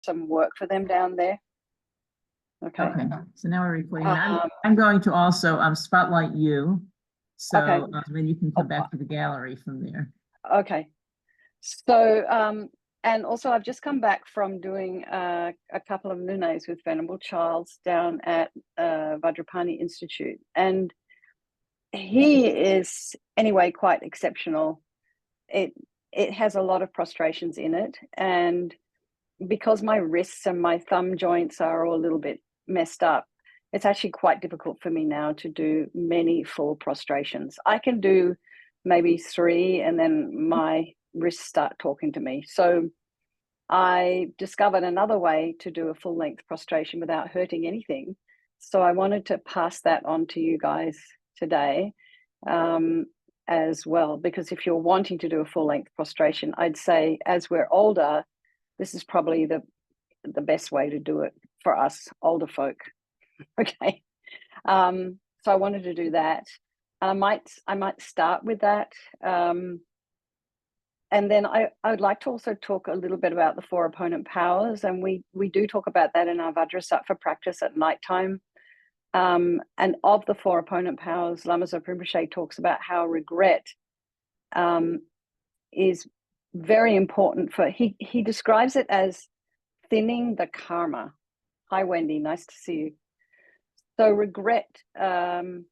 some work for them down there. Okay. So now we're recording. Um, I'm going to also spotlight you. So okay. then you can come back to the gallery from there. Okay. So, and also I've just come back from doing a couple of lunes with Venerable Charles down at Vajrapani Institute. And he is anyway quite exceptional. It has a lot of prostrations in it. And because my wrists and my thumb joints are all a little bit messed up, it's actually quite difficult for me now to do many full prostrations. I can do maybe 3 and then my wrists start talking to me. So I discovered another way to do a full length prostration without hurting anything. So I wanted to pass that on to you guys today as well, because if you're wanting to do a full length prostration, I'd say as we're older, this is probably the best way to do it for us older folk. Okay. So I wanted to do that. I might start with that. And then I would like to also talk a little bit about the 4 opponent powers. And we do talk about that in our Vajrasattva practice at nighttime. And of the 4 opponent powers, Lama Zopa Rinpoche talks about how regret is very important for, he describes it as thinning the karma. Hi, Wendy, nice to see you. So regret, so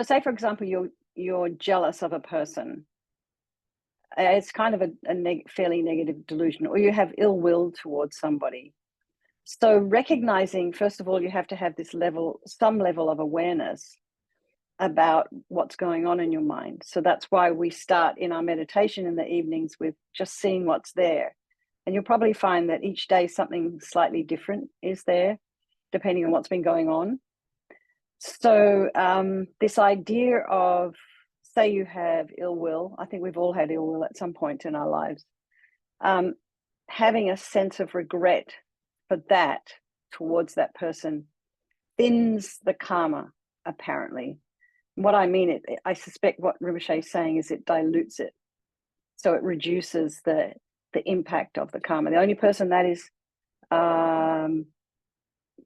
say, for example, you're jealous of a person. It's kind of a fairly negative delusion, or you have ill will towards somebody. So recognizing, first of all, you have to have this level, some level of awareness about what's going on in your mind. So that's why we start in our meditation in the evenings with just seeing what's there. And you'll probably find that each day something slightly different is there, depending on what's been going on. So this idea of, say you have ill will, I think we've all had ill will at some point in our lives, having a sense of regret for that towards that person thins the karma, apparently. What I mean, I suspect what Rinpoche is saying is it dilutes it. So it reduces the impact of the karma. The only person that is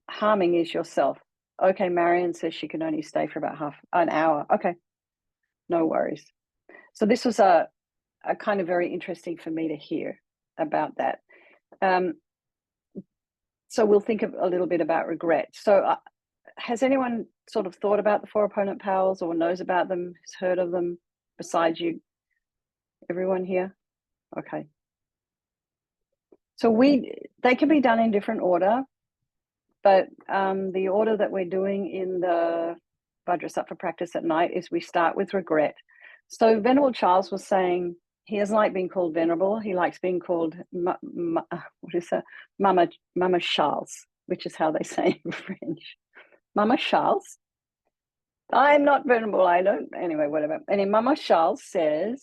harming is yourself. Okay, Marion says she can only stay for about half an hour. Okay, no worries. So this was a kind of very interesting for me to hear about that. So we'll think a little bit about regret. So has anyone sort of thought about the 4 opponent powers or knows about them, has heard of them besides you? Everyone here? Okay. So they can be done in different order, but the order that we're doing in the Vajrasattva practice at night is we start with regret. So Venerable Charles was saying he doesn't like being called venerable. He likes being called Mama Charles, which is how they say in French. Mama Charles. I'm not venerable. I don't. Anyway, whatever. And in Mama Charles says,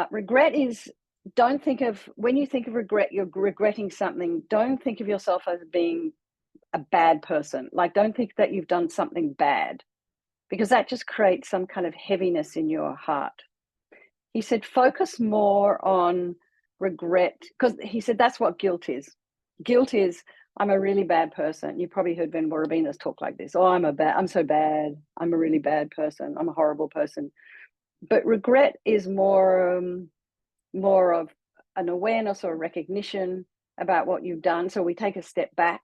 regret is, don't think of, when you think of regret, you're regretting something. Don't think of yourself as being a bad person. Like, don't think that you've done something bad, because that just creates some kind of heaviness in your heart. He said, focus more on regret, because he said that's what guilt is. Guilt is, I'm a really bad person. You probably heard Venerable Rabinas talk like this. Oh, I'm so bad. I'm a really bad person. I'm a horrible person. But regret is more of an awareness or a recognition about what you've done. So we take a step back.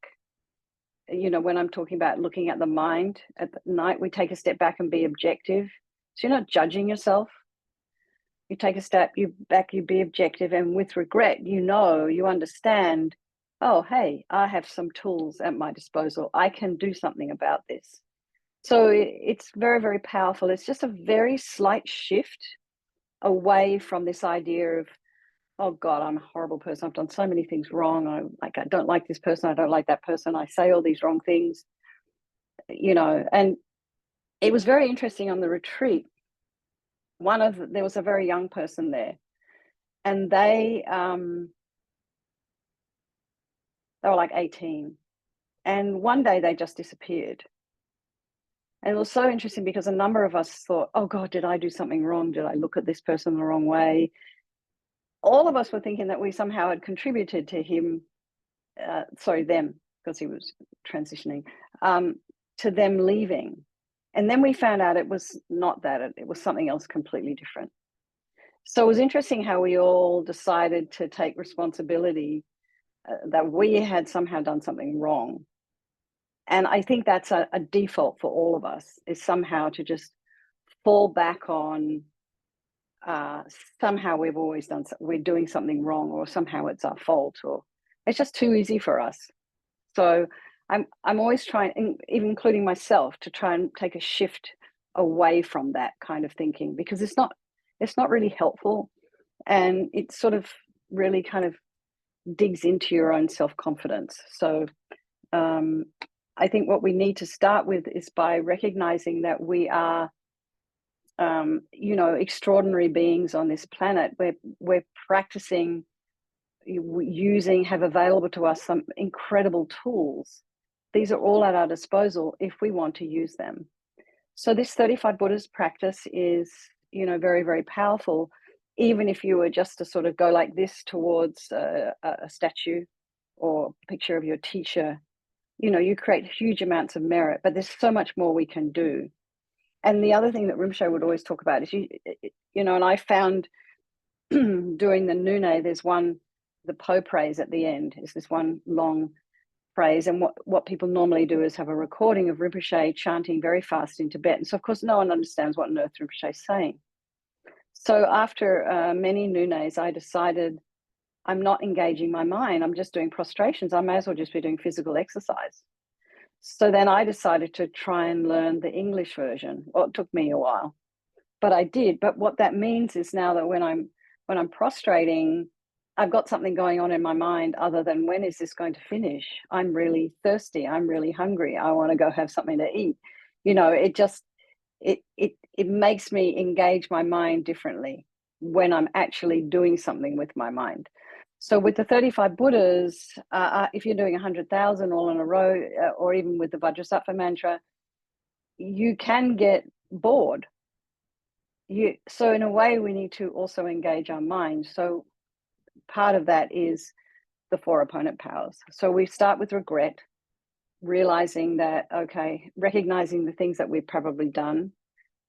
You know, when I'm talking about looking at the mind at night, we take a step back and be objective. So you're not judging yourself. You take a step back, you be objective. And with regret, you understand, oh, hey, I have some tools at my disposal. I can do something about this. So it's very, very powerful. It's just a very slight shift away from this idea of, oh God, I'm a horrible person. I've done so many things wrong. I don't like this person. I don't like that person. I say all these wrong things, and it was very interesting on the retreat. There was a very young person there, and they were like 18. And one day they just disappeared. And it was so interesting because a number of us thought, oh God, did I do something wrong? Did I look at this person the wrong way? all of us were thinking that we somehow had contributed to him, them, because he was transitioning, to them leaving. And then we found out it was not that, it was something else completely different. So it was interesting how we all decided to take responsibility that we had somehow done something wrong. And I think that's a default for all of us, is somehow to just fall back on somehow we're doing something wrong, or somehow it's our fault, or it's just too easy for us. So I'm always trying, even including myself, to try and take a shift away from that kind of thinking, because it's not really helpful, and it sort of really kind of digs into your own self-confidence. So I think what we need to start with is by recognizing that we are extraordinary beings on this planet. We're practicing, have available to us some incredible tools. These are all at our disposal if we want to use them. So this 35 Buddhas practice is, very, very powerful. Even if you were just to sort of go like this towards a statue or picture of your teacher, you create huge amounts of merit, but there's so much more we can do. And the other thing that Rinpoche would always talk about is, and I found during the Nune, there's one, the Po praise at the end is this one long phrase. And what people normally do is have a recording of Rinpoche chanting very fast in Tibetan. So, of course, no one understands what on earth Rinpoche is saying. So after many Nunes, I decided I'm not engaging my mind. I'm just doing prostrations. I may as well just be doing physical exercise. So then I decided to try and learn the English version. Well, it took me a while, but I did. But what that means is now that when I'm prostrating, I've got something going on in my mind other than, when is this going to finish? I'm really thirsty. I'm really hungry. I want to go have something to eat. It just, it makes me engage my mind differently when I'm actually doing something with my mind. So with the 35 Buddhas, if you're doing 100,000 all in a row, or even with the Vajrasattva mantra, you can get bored. So in a way, we need to also engage our mind. So part of that is the 4 opponent powers. So we start with regret, realizing that, okay, recognizing the things that we've probably done.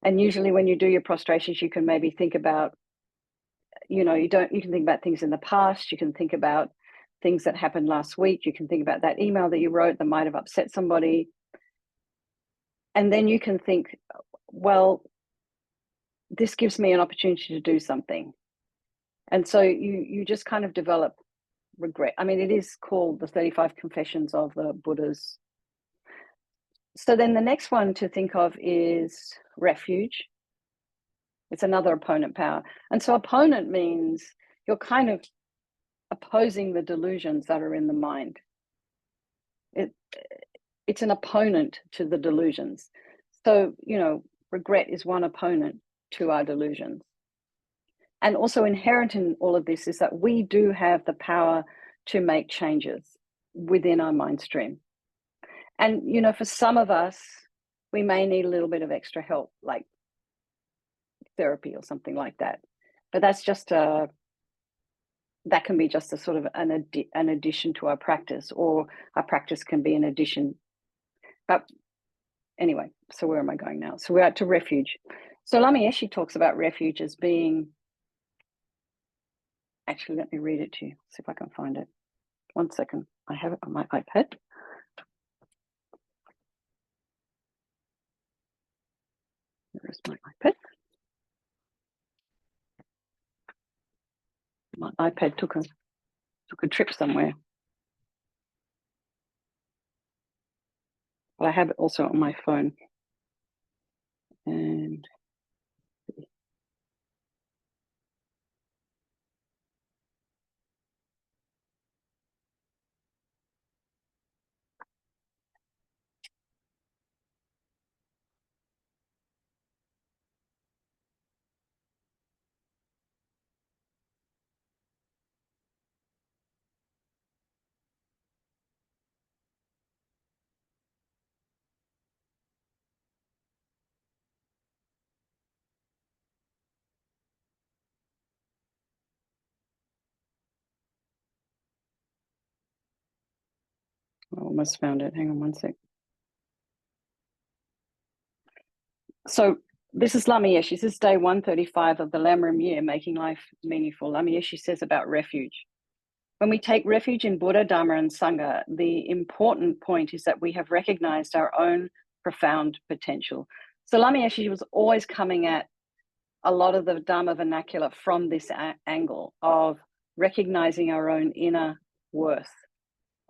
And usually when you do your prostrations, you can maybe think about, you can think about things in the past. You can think about things that happened last week. You can think about that email that you wrote that might have upset somebody. And then you can think, well, this gives me an opportunity to do something. And so you just kind of develop regret. I mean, it is called the 35 Confessions of the Buddhas. So then the next one to think of is refuge. It's another opponent power. And so opponent means you're kind of opposing the delusions that are in the mind. It's an opponent to the delusions. So, regret is one opponent to our delusions. And also inherent in all of this is that we do have the power to make changes within our mind stream. And, for some of us, we may need a little bit of extra help, like therapy or something like that. But that's just that can be just a sort of an addition to our practice, or our practice can be an addition. But anyway, so where am I going now? So we're out to refuge. So Lama Yeshe talks about refuge as being, actually, let me read it to you, see if I can find it. 1 second. I have it on my iPad. Where's my iPad? My iPad took a trip somewhere. But I have it also on my phone. And I almost found it. Hang on one sec. So this is Lama Yeshe. This is day 135 of the Lamrim year, making life meaningful. Lama Yeshe says about refuge. When we take refuge in Buddha, Dharma, and Sangha, the important point is that we have recognized our own profound potential. So Lama Yeshe was always coming at a lot of the Dharma vernacular from this angle of recognizing our own inner worth.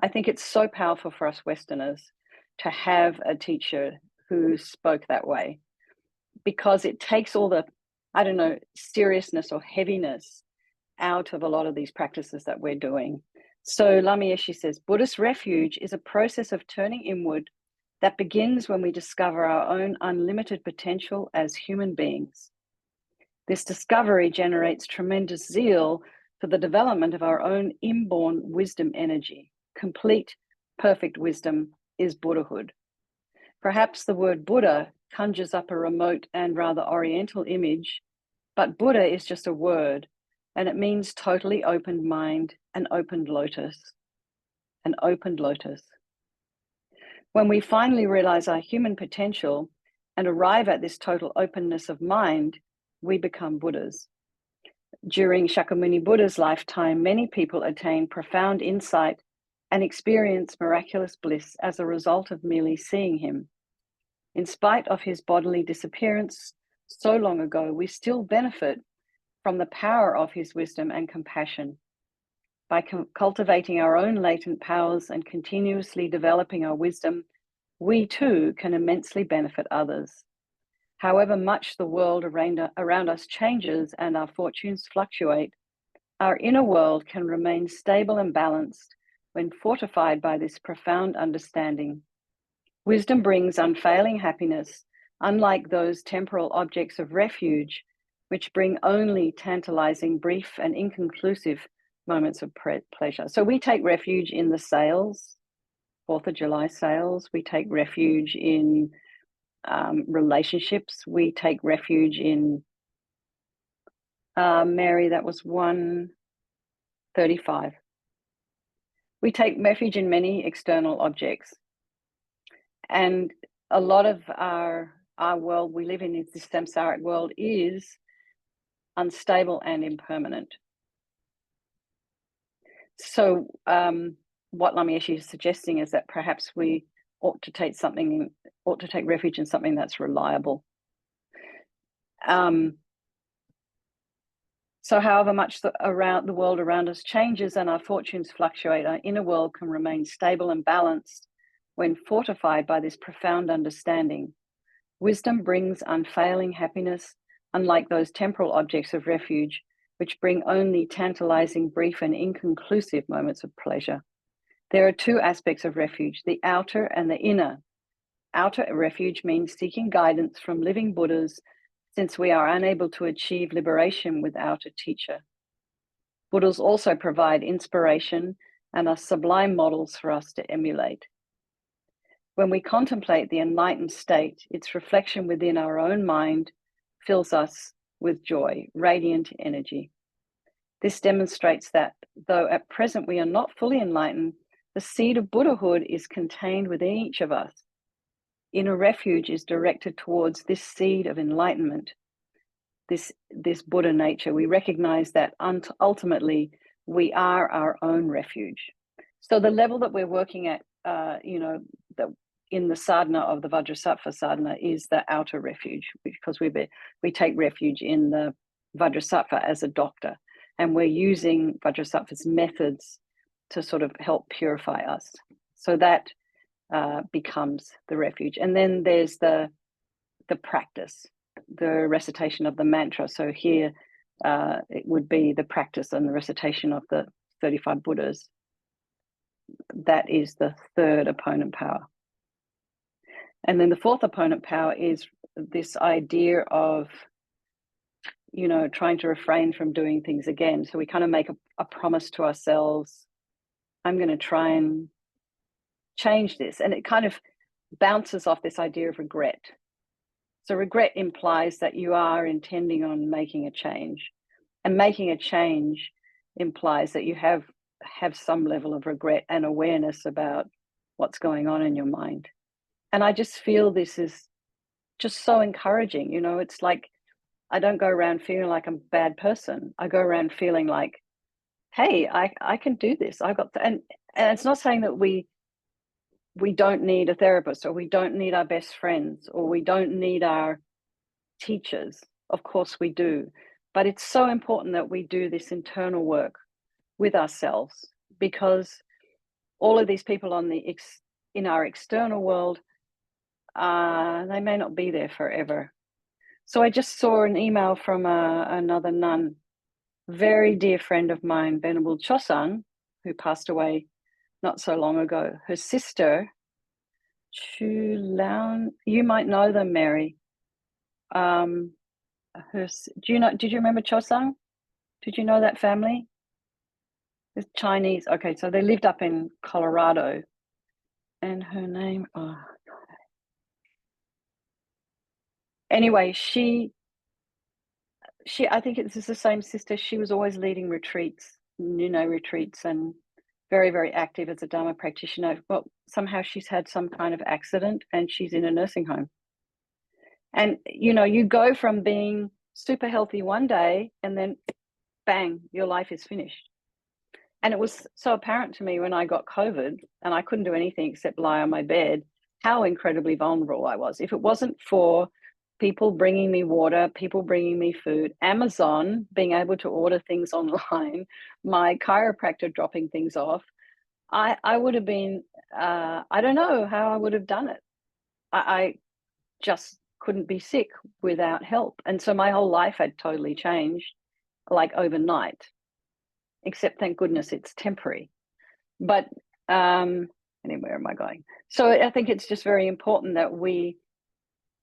I think it's so powerful for us Westerners to have a teacher who spoke that way, because it takes all the, I don't know, seriousness or heaviness out of a lot of these practices that we're doing. So Lama Yeshe says, Buddhist refuge is a process of turning inward that begins when we discover our own unlimited potential as human beings. This discovery generates tremendous zeal for the development of our own inborn wisdom energy. Complete, perfect wisdom is Buddhahood. Perhaps the word Buddha conjures up a remote and rather oriental image, but Buddha is just a word, and it means totally opened mind, an opened lotus. An opened lotus. When we finally realize our human potential and arrive at this total openness of mind, we become Buddhas. During Shakyamuni Buddha's lifetime, many people attain profound insight and experience miraculous bliss as a result of merely seeing him. In spite of his bodily disappearance so long ago, we still benefit from the power of his wisdom and compassion. By cultivating our own latent powers and continuously developing our wisdom, we too can immensely benefit others. However much the world around us changes and our fortunes fluctuate, our inner world can remain stable and balanced when fortified by this profound understanding. Wisdom brings unfailing happiness, unlike those temporal objects of refuge, which bring only tantalizing, brief, and inconclusive moments of pleasure. So we take refuge in the sales, 4th of July sales. We take refuge in relationships. We take refuge in Mary, that was 135. We take refuge in many external objects. And a lot of our world we live in, this samsaric world, is unstable and impermanent. So what Lama Yeshe is suggesting is that perhaps we ought to take refuge in something that's reliable. So however much the world around us changes and our fortunes fluctuate, our inner world can remain stable and balanced when fortified by this profound understanding. Wisdom brings unfailing happiness, unlike those temporal objects of refuge, which bring only tantalizing, brief, and inconclusive moments of pleasure. There are two aspects of refuge, the outer and the inner. Outer refuge means seeking guidance from living Buddhas, since we are unable to achieve liberation without a teacher. Buddhas also provide inspiration and are sublime models for us to emulate. When we contemplate the enlightened state, its reflection within our own mind fills us with joy, radiant energy. This demonstrates that, though at present we are not fully enlightened, the seed of Buddhahood is contained within each of us. Inner refuge is directed towards this seed of enlightenment, this Buddha nature. We recognize that ultimately we are our own refuge. So the level that we're working at, in the sadhana of the Vajrasattva sadhana is the outer refuge, because we take refuge in the Vajrasattva as a doctor, and we're using Vajrasattva's methods to sort of help purify us. So that becomes the refuge. And then there's the practice, the recitation of the mantra. So here it would be the practice and the recitation of the 35 Buddhas. That is the third opponent power. And then the fourth opponent power is this idea of, trying to refrain from doing things again. So we kind of make a promise to ourselves, I'm going to try and change this. And it kind of bounces off this idea of regret. So regret implies that you are intending on making a change. And making a change implies that you have some level of regret and awareness about what's going on in your mind. And I just feel this is just so encouraging. You know, it's like I don't go around feeling like I'm a bad person. I go around feeling like, hey, I can do this. I got and it's not saying that we don't need a therapist, or we don't need our best friends, or we don't need our teachers. Of course we do. But it's so important that we do this internal work with ourselves, because all of these people in our external world, they may not be there forever. So I just saw an email from another nun, very dear friend of mine, Venerable Chosang, who passed away not so long ago. Her sister, Chu Laun, you might know them, Mary. Did you remember Chosang? Did you know that family? It's Chinese. Okay, so they lived up in Colorado. And her name, anyway, she I think this is the same sister. She was always leading retreats, retreats, and very, very active as a Dharma practitioner. Well, somehow she's had some kind of accident and she's in a nursing home. And, you go from being super healthy one day and then bang, your life is finished. And it was so apparent to me when I got COVID and I couldn't do anything except lie on my bed, how incredibly vulnerable I was. If it wasn't for people bringing me water, people bringing me food, Amazon being able to order things online, my chiropractor dropping things off, I would have been, I don't know how I would have done it. I just couldn't be sick without help. And so my whole life had totally changed, like overnight, except thank goodness it's temporary. But anyway, where am I going? So I think it's just very important that we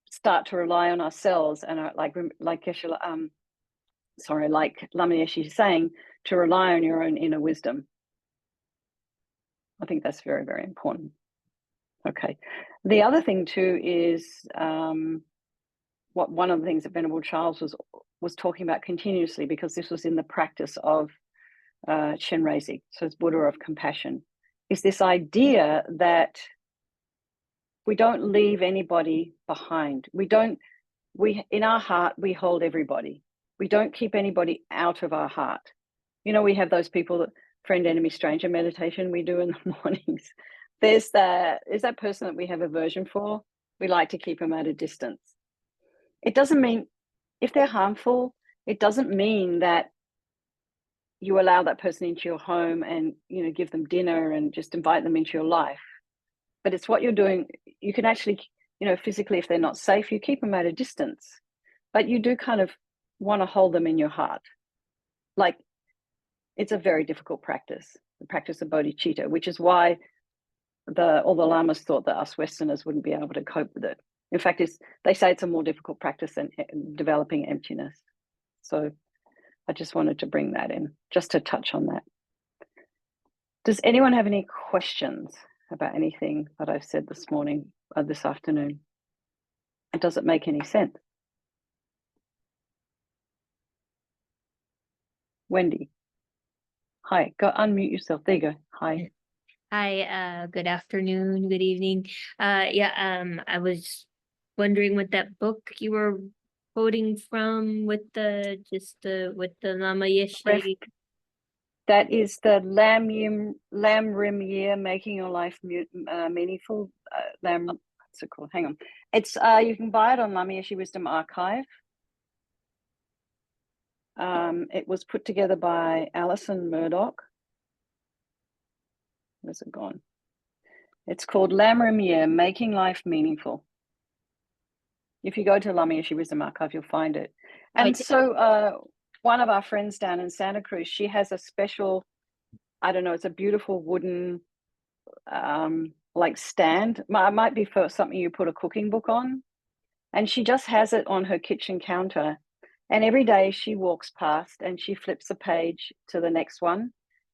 start to rely on ourselves and like Lama Yeshe is saying, to rely on your own inner wisdom. I think that's very, very important. Okay. The other thing too is one of the things that Venerable Charles was talking about continuously, because this was in the practice of Chenrezig, so it's Buddha of compassion, is this idea that we don't leave anybody behind. In our heart, we hold everybody. We don't keep anybody out of our heart. We have those people that friend, enemy, stranger meditation we do in the mornings. Is that person that we have aversion for, we like to keep them at a distance. It doesn't mean, if they're harmful, it doesn't mean that you allow that person into your home and, give them dinner and just invite them into your life. But it's what you're doing. You can actually, physically, if they're not safe, you keep them at a distance, but you do kind of want to hold them in your heart. Like, it's a very difficult practice, the practice of bodhicitta, which is why all the lamas thought that us Westerners wouldn't be able to cope with it. In fact, they say it's a more difficult practice than developing emptiness. So I just wanted to bring that in, just to touch on that. Does anyone have any questions about anything that I've said this morning or this afternoon? And does it make any sense? Wendy. Hi, go unmute yourself. There you go. Hi. Hi, good afternoon, good evening. I was wondering what that book you were quoting from with the Lama Yeshe. That is the Lam Rim Year, Making Your Life Meaningful. What's it called? Hang on. It's you can buy it on Lama Yeshe Wisdom Archive. It was put together by Alison Murdoch. Where's it gone? It's called Lam Rim Year, Making Life Meaningful. If you go to Lama Yeshe Wisdom Archive, you'll find it. And so one of our friends down in Santa Cruz, she has a special, I don't know, it's a beautiful wooden like stand. It might be for something you put a cooking book on. And she just has it on her kitchen counter. And every day she walks past and she flips a page to the next one.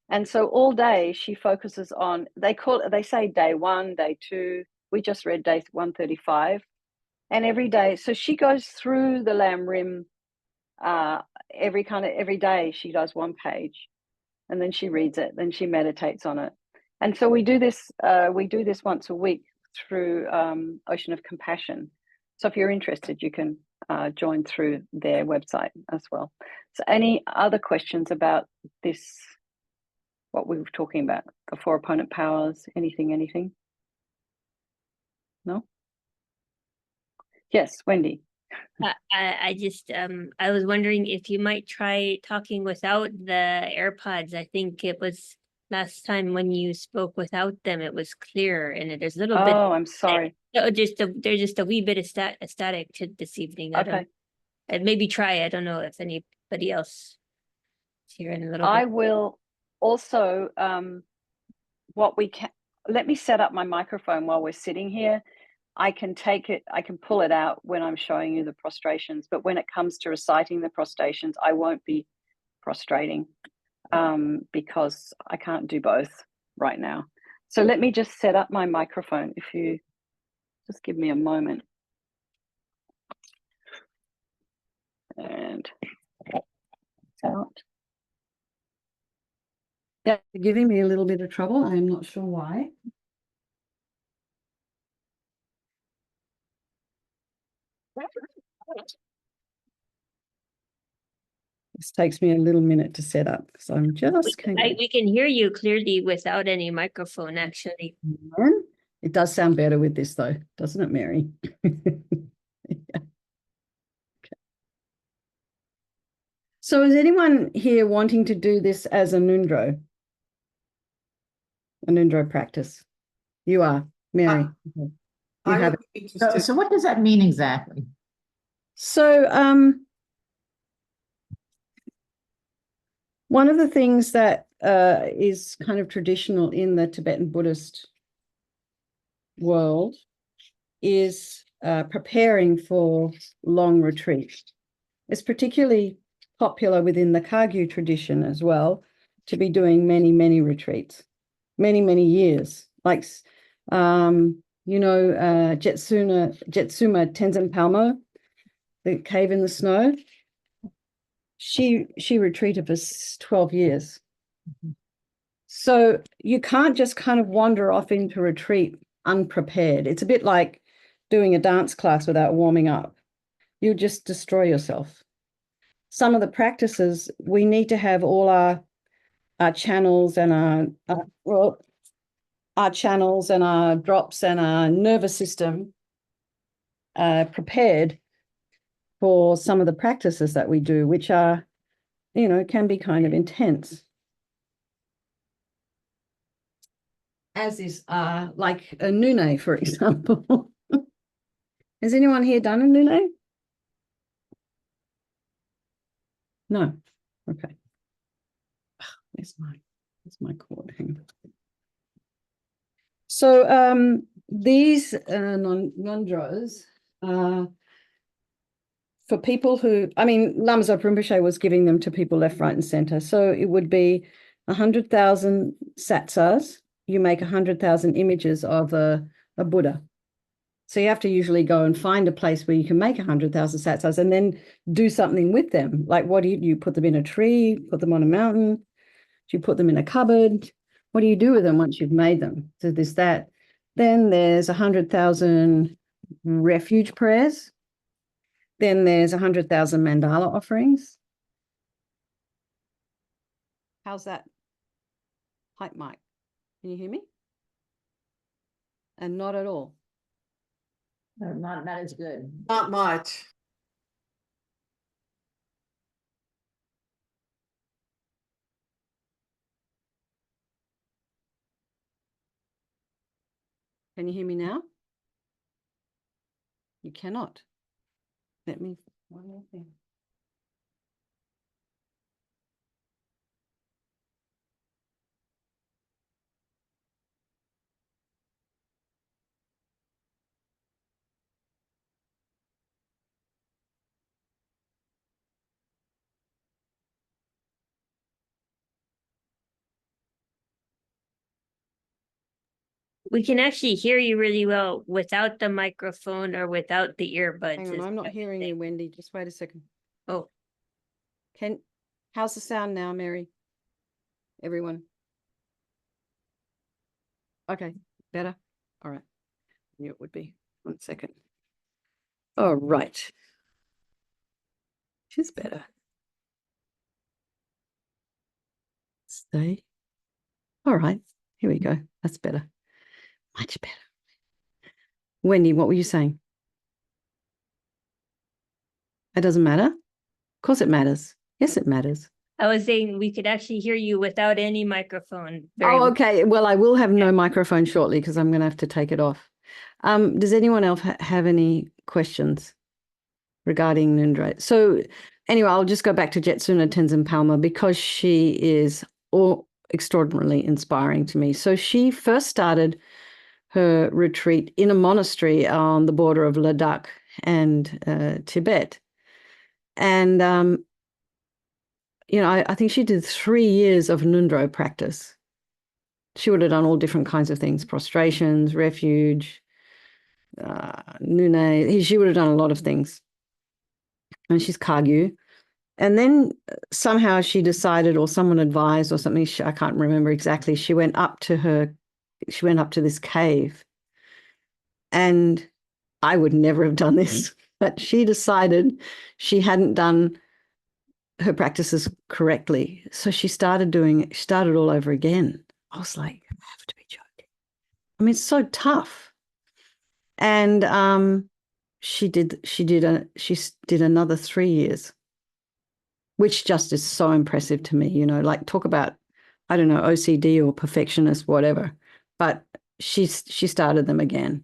And so all day she focuses on, they say day 1, day 2. We just read day 135. And every day, so she goes through the Lam Rim every day she does one page, and then she reads it, then she meditates on it. And so we do this once a week through Ocean of Compassion. So if you're interested, you can join through their website as well. So any other questions about this, what we were talking about, the 4 opponent powers, anything? No? Yes, Wendy. I just I was wondering if you might try talking without the AirPods. I think it was last time when you spoke without them, it was clear, and there's a little bit. Oh, I'm sorry. There's just a wee bit of static to this evening. I don't. And maybe try. I don't know if anybody else is here in a little bit. I will also what we can. Let me set up my microphone while we're sitting here. I can pull it out when I'm showing you the prostrations, but when it comes to reciting the prostrations, I won't be prostrating because I can't do both right now. So let me just set up my microphone. If you just give me a moment. And out. Yeah, giving me a little bit of trouble. I'm not sure why. This takes me a little minute to set up because I'm just we can hear you clearly without any microphone, actually. It does sound better with this though, doesn't it, Mary? Yeah. Okay. So is anyone here wanting to do this as a Nundro practice? You are, Mary. You have it. So what does that mean exactly? So one of the things that is kind of traditional in the Tibetan Buddhist world is preparing for long retreat. It's particularly popular within the Kagyu tradition as well, to be doing many retreats, many years. Like, Jetsuma Tenzin Palmo, the cave in the snow. She retreated for 12 years. So you can't just kind of wander off into retreat unprepared. It's a bit like doing a dance class without warming up. You'll just destroy yourself. Some of the practices, we need to have all our channels and our channels and our drops and our nervous system prepared for some of the practices that we do, which are, can be kind of intense. As is like a nune, for example. Has anyone here done a nune? No. Okay. Where's my cord? Hang on. So these non-dros for people who, Lama Zopa Rinpoche was giving them to people left, right, and center. So it would be 100,000 satsas. You make 100,000 images of a Buddha. So you have to usually go and find a place where you can make 100,000 satsas and then do something with them. Like, what do you put them in a tree, put them on a mountain? Do you put them in a cupboard? What do you do with them once you've made them? So there's that. Then there's 100,000 refuge prayers. Then there's 100,000 mandala offerings. How's that? Hype mic. Can you hear me? And not at all. Not as good. Not much. Can you hear me now? You cannot. Let me, one more thing. We can actually hear you really well without the microphone or without the earbuds. Hang on, I'm not hearing you, Wendy. Just wait a second. Oh. How's the sound now, Mary? Everyone? Okay, better. All right. Knew it would be. 1 second. All right. She's better. Stay. All right. Here we go. That's better. Much better. Wendy, what were you saying? It doesn't matter? Of course it matters. Yes, it matters. I was saying we could actually hear you without any microphone. Very well. Okay. Well, I will have no microphone shortly because I'm going to have to take it off. Does anyone else have any questions regarding Nundra? So anyway, I'll just go back to Jetsuna Tenzin Palmo because she is extraordinarily inspiring to me. So she first started her retreat in a monastery on the border of Ladakh and Tibet. And, I think she did 3 years of Nundro practice. She would have done all different kinds of things, prostrations, refuge, Nune. She would have done a lot of things. And she's Kagyu. And then somehow she decided, or someone advised or something, I can't remember exactly, she went up to this cave. And I would never have done this, but she decided she hadn't done her practices correctly. So she started all over again. I was like, I have to be joking. I mean, it's so tough. And she did another 3 years, which just is so impressive to me, like talk about, I don't know, OCD or perfectionist, whatever. But she started them again.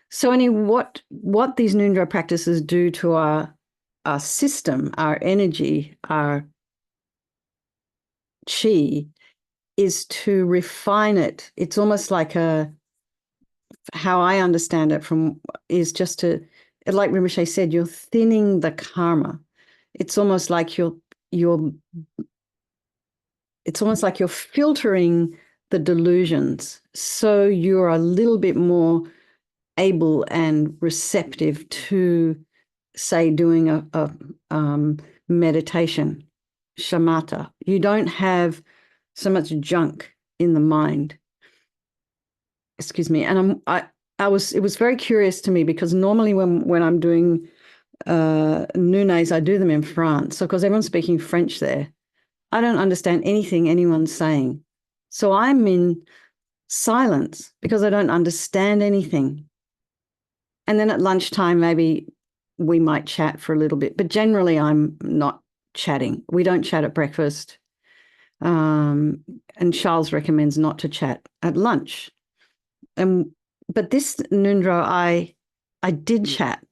So what these Nundra practices do to our system, our energy, our chi, is to refine it. It's almost like how I understand it is just to, like Rinpoche said, you're thinning the karma. It's almost like you're filtering the delusions, so you're a little bit more able and receptive to, say, doing a meditation, shamatha. You don't have so much junk in the mind. Excuse me. And it was very curious to me because normally when I'm doing nunes, I do them in France. So because everyone's speaking French there, I don't understand anything anyone's saying. So I'm in silence because I don't understand anything. And then at lunchtime, maybe we might chat for a little bit, but generally I'm not chatting. We don't chat at breakfast. And Charles recommends not to chat at lunch. But this Nundra, I did chat.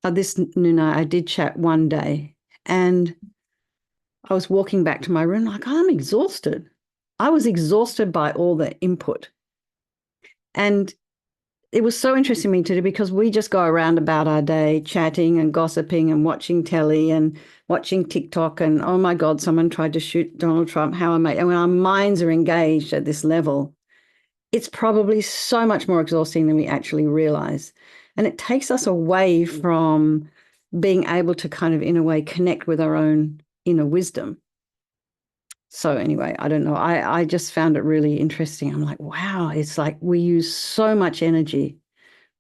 This Nuna, I did chat one day, and I was walking back to my room like, I'm exhausted. I was exhausted by all the input. And it was so interesting to me to do because we just go around about our day chatting and gossiping and watching telly and watching TikTok and, oh my God, someone tried to shoot Donald Trump. How am I? And when our minds are engaged at this level, it's probably so much more exhausting than we actually realize. And it takes us away from being able to kind of, in a way, connect with our own inner wisdom. So anyway, I don't know. I just found it really interesting. I'm like, wow, it's like we use so much energy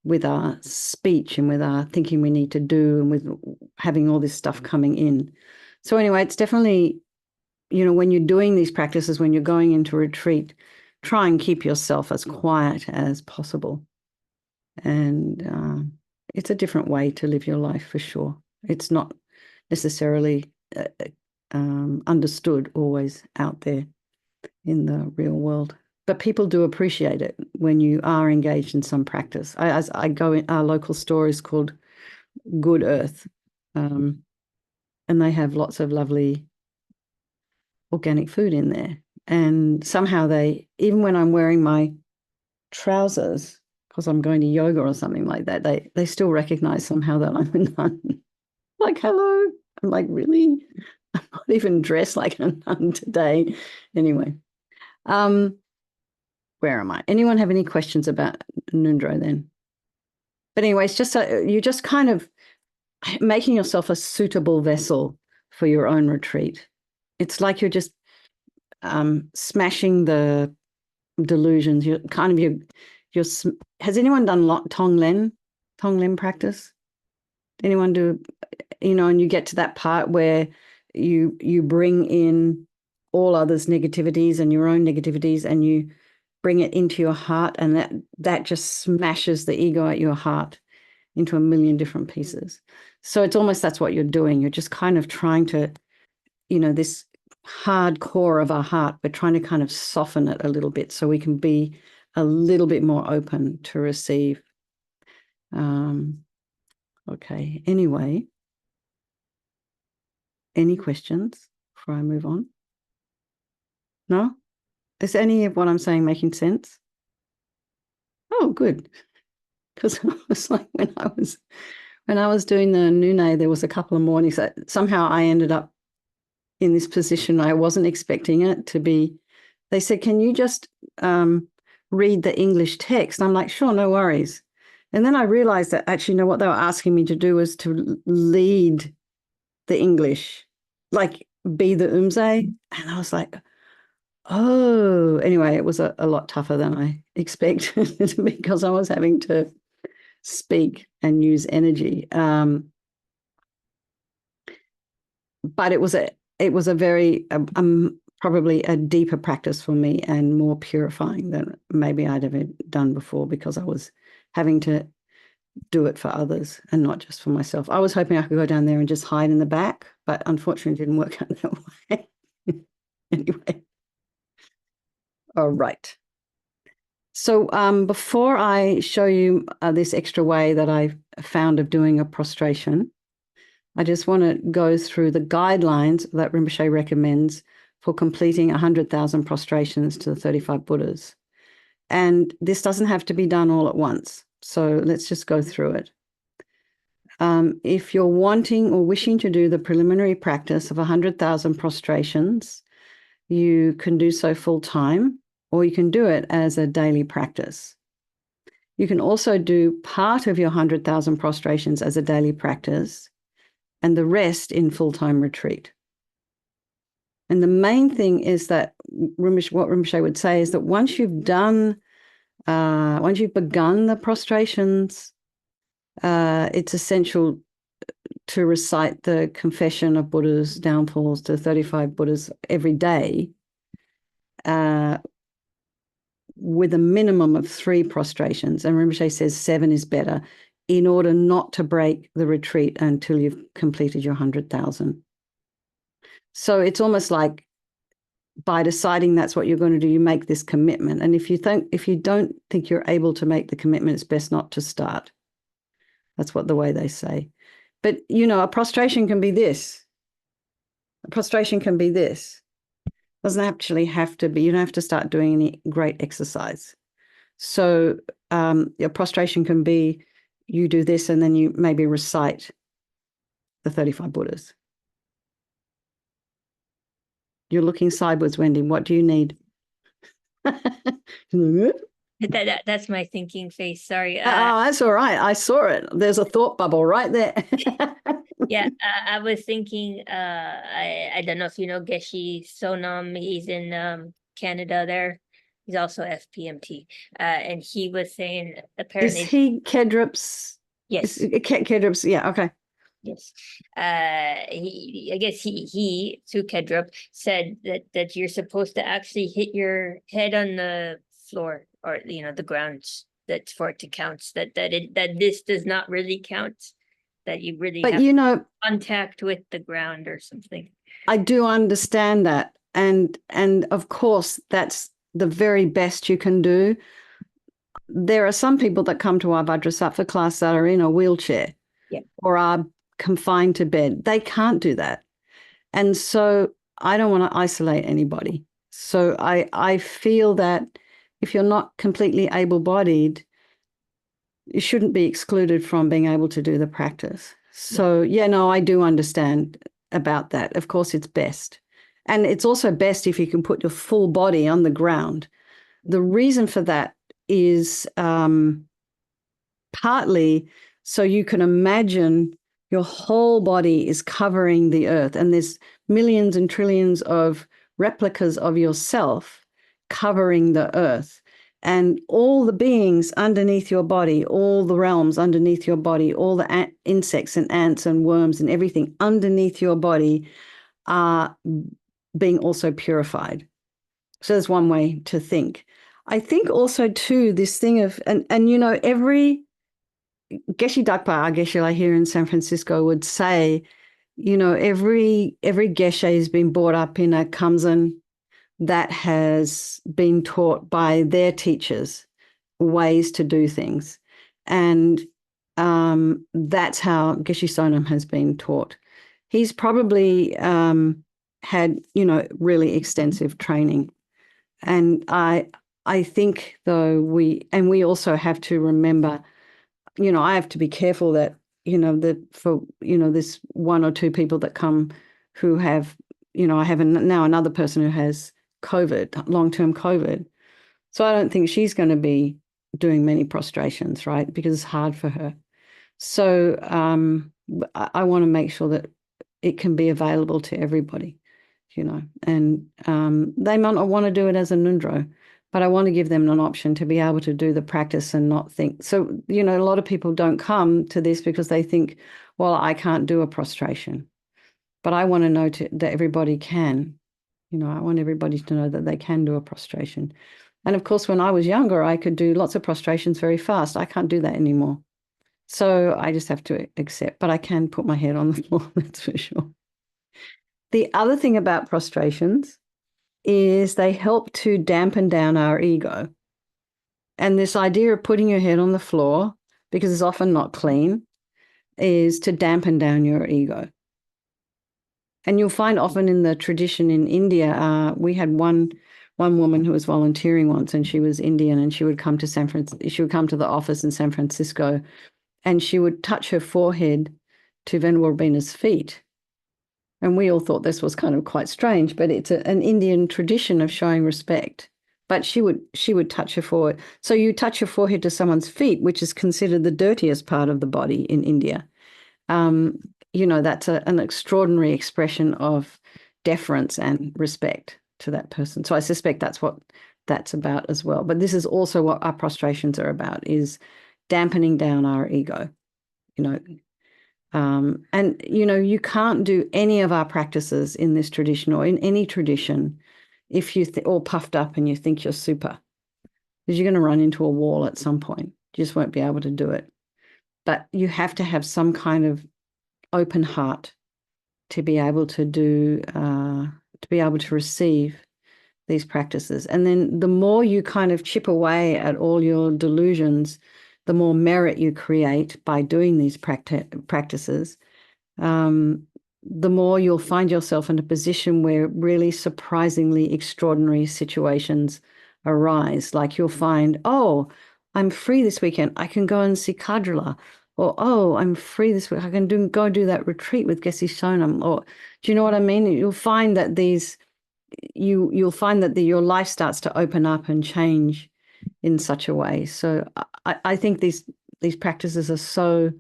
with our speech and with our thinking we need to do and with having all this stuff coming in. So anyway, it's definitely, when you're doing these practices, when you're going into retreat, try and keep yourself as quiet as possible. And it's a different way to live your life for sure. It's not necessarily understood always out there in the real world. But people do appreciate it when you are engaged in some practice. As I go in, our local store is called Good Earth, and they have lots of lovely organic food in there. And somehow even when I'm wearing my trousers, because I'm going to yoga or something like that, they still recognize somehow that I'm a nun. Like, hello. I'm like, really? I'm not even dressed like a nun today. Anyway, where am I? Anyone have any questions about Nundro then? But anyway, it's just you're just kind of making yourself a suitable vessel for your own retreat. It's like you're just smashing the delusions. You're kind of has anyone done Tonglen practice? Anyone do, and you get to that part where you bring in all others' negativities and your own negativities, and you bring it into your heart, and that just smashes the ego at your heart into a million different pieces. So it's almost, that's what you're doing. You're just kind of trying to, this hard core of our heart, we're trying to kind of soften it a little bit so we can be a little bit more open to receive. Okay, anyway, any questions before I move on? No? Is any of what I'm saying making sense? Oh, good. Because I was like, when I was doing the Nune, there was a couple of mornings that somehow I ended up in this position. I wasn't expecting it to be. They said, can you just read the English text? I'm like, sure, no worries. And then I realized that actually, what they were asking me to do was to lead the English, like be the umze. And I was like, oh, anyway, it was a lot tougher than I expected because I was having to speak and use energy. But it was a very probably a deeper practice for me and more purifying than maybe I'd ever done before, because I was having to do it for others and not just for myself. I was hoping I could go down there and just hide in the back, but unfortunately it didn't work out that way. Anyway. All right. So before I show you this extra way that I found of doing a prostration, I just want to go through the guidelines that Rinpoche recommends for completing 100,000 prostrations to the 35 Buddhas. And this doesn't have to be done all at once. So let's just go through it. If you're wanting or wishing to do the preliminary practice of 100,000 prostrations, you can do so full time, or you can do it as a daily practice. You can also do part of your 100,000 prostrations as a daily practice and the rest in full-time retreat. And the main thing is that what Rinpoche would say is that once you've begun the prostrations, it's essential to recite the confession of Buddha's downfalls to 35 Buddhas every day, with a minimum of 3 prostrations. And Rinpoche says 7 is better, in order not to break the retreat until you've completed your 100,000. So it's almost like by deciding that's what you're going to do, you make this commitment. And if you don't think you're able to make the commitment, it's best not to start. That's what the way they say. But, a prostration can be this. A prostration can be this. It doesn't actually have to be. You don't have to start doing any great exercise. So your prostration can be, you do this and then you maybe recite the 35 Buddhas. You're looking sideways, Wendy. What do you need? That's my thinking face. Sorry. That's all right. I saw it. There's a thought bubble right there. Yeah, I was thinking, I don't know if you know Geshe Sonam. He's in Canada there. He's also FPMT. And he was saying apparently. Is he Kedrup's? Yes. Kedrup's, yeah, okay. Yes. I guess he Sue Kedrup said that you're supposed to actually hit your head on the floor, or the ground, that's for it to count, that this does not really count, that you really have contact with the ground or something. I do understand that, and of course that's the very best you can do. There are some people that come to our Vajrasattva class that are in a wheelchair, or are confined to bed. They can't do that. And so I don't want to isolate anybody. So I feel that if you're not completely able-bodied, you shouldn't be excluded from being able to do the practice. So I do understand about that. Of course, it's best. And it's also best if you can put your full body on the ground. The reason for that is partly so you can imagine your whole body is covering the earth, and there's millions and trillions of replicas of yourself, covering the earth. And all the beings underneath your body, all the realms underneath your body, all the insects and ants and worms and everything underneath your body are being also purified. So there's one way to think. I think also too, this thing of, and you know, every Geshe Dakpa, Geshe here in San Francisco would say, you know, every Geshe has been brought up in a kamzen that has been taught by their teachers ways to do things. And that's how Geshe Sonam has been taught. He's probably had, you know, really extensive training. And I think, though, we also have to remember, you know, I have to be careful that, you know, that for, you know, this one or two people that come who have, you know, I have now another person who has COVID, long-term COVID. So I don't think she's going to be doing many prostrations, right? Because it's hard for her. So I want to make sure that it can be available to everybody, you know, and they might not want to do it as a Nundro, but I want to give them an option to be able to do the practice and not think. So, you know, a lot of people don't come to this because they think, well, I can't do a prostration. But I want to know that everybody can. You know, I want everybody to know that they can do a prostration. And of course, when I was younger, I could do lots of prostrations very fast. I can't do that anymore. So I just have to accept, but I can put my head on the floor, that's for sure. The other thing about prostrations is they help to dampen down our ego. And this idea of putting your head on the floor, because it's often not clean, is to dampen down your ego. And you'll find often in the tradition in India, we had one woman who was volunteering once, and she was Indian, and she would come to she would come to the office in San Francisco, and she would touch her forehead to Venerable Rabina's feet. And we all thought this was kind of quite strange, but it's an Indian tradition of showing respect. But she would touch her forehead. So you touch your forehead to someone's feet, which is considered the dirtiest part of the body in India. You know, that's an extraordinary expression of deference and respect to that person. So I suspect that's what that's about as well. But this is also what our prostrations are about, is dampening down our ego, you know. And, you know, you can't do any of our practices in this tradition or in any tradition if you're all puffed up and you think you're super, because you're going to run into a wall at some point. You just won't be able to do it. But you have to have some kind of open heart to be able to do, to be able to receive these practices. And then the more you kind of chip away at all your delusions, the more merit you create by doing these practices, the more you'll find yourself in a position where really surprisingly extraordinary situations arise. Like you'll find, oh, I'm free this weekend, I can go and see Kadrila. Or, oh, I'm free this week, I can go do that retreat with Geshe Sonam. Or, do you know what I mean? You'll find that you'll find that your life starts to open up and change in such a way. So I think these practices are so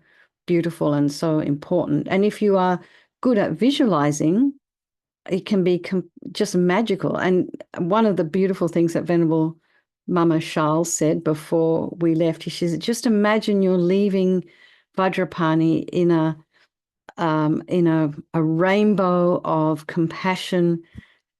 beautiful and so important. And if you are good at visualizing, it can be just magical. And one of the beautiful things that Venerable Mama Charles said before we left, she said, just imagine you're leaving Vajrapani in a rainbow of compassion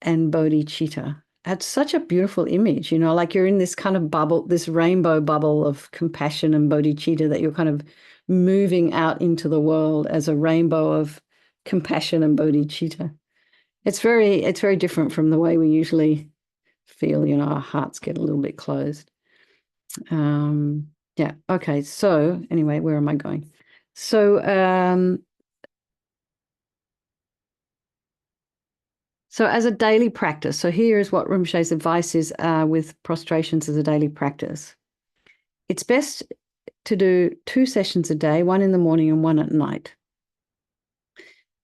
and bodhicitta. That's such a beautiful image, you know, like you're in this kind of bubble, this rainbow bubble of compassion and bodhicitta, that you're kind of moving out into the world as a rainbow of compassion and bodhicitta. It's very different from the way we usually feel, you know, our hearts get a little bit closed. Yeah, okay, so anyway, where am I going? So so as a daily practice, so here is what Rinpoche's advice is with prostrations as a daily practice. It's best to do 2 sessions a day, one in the morning and one at night.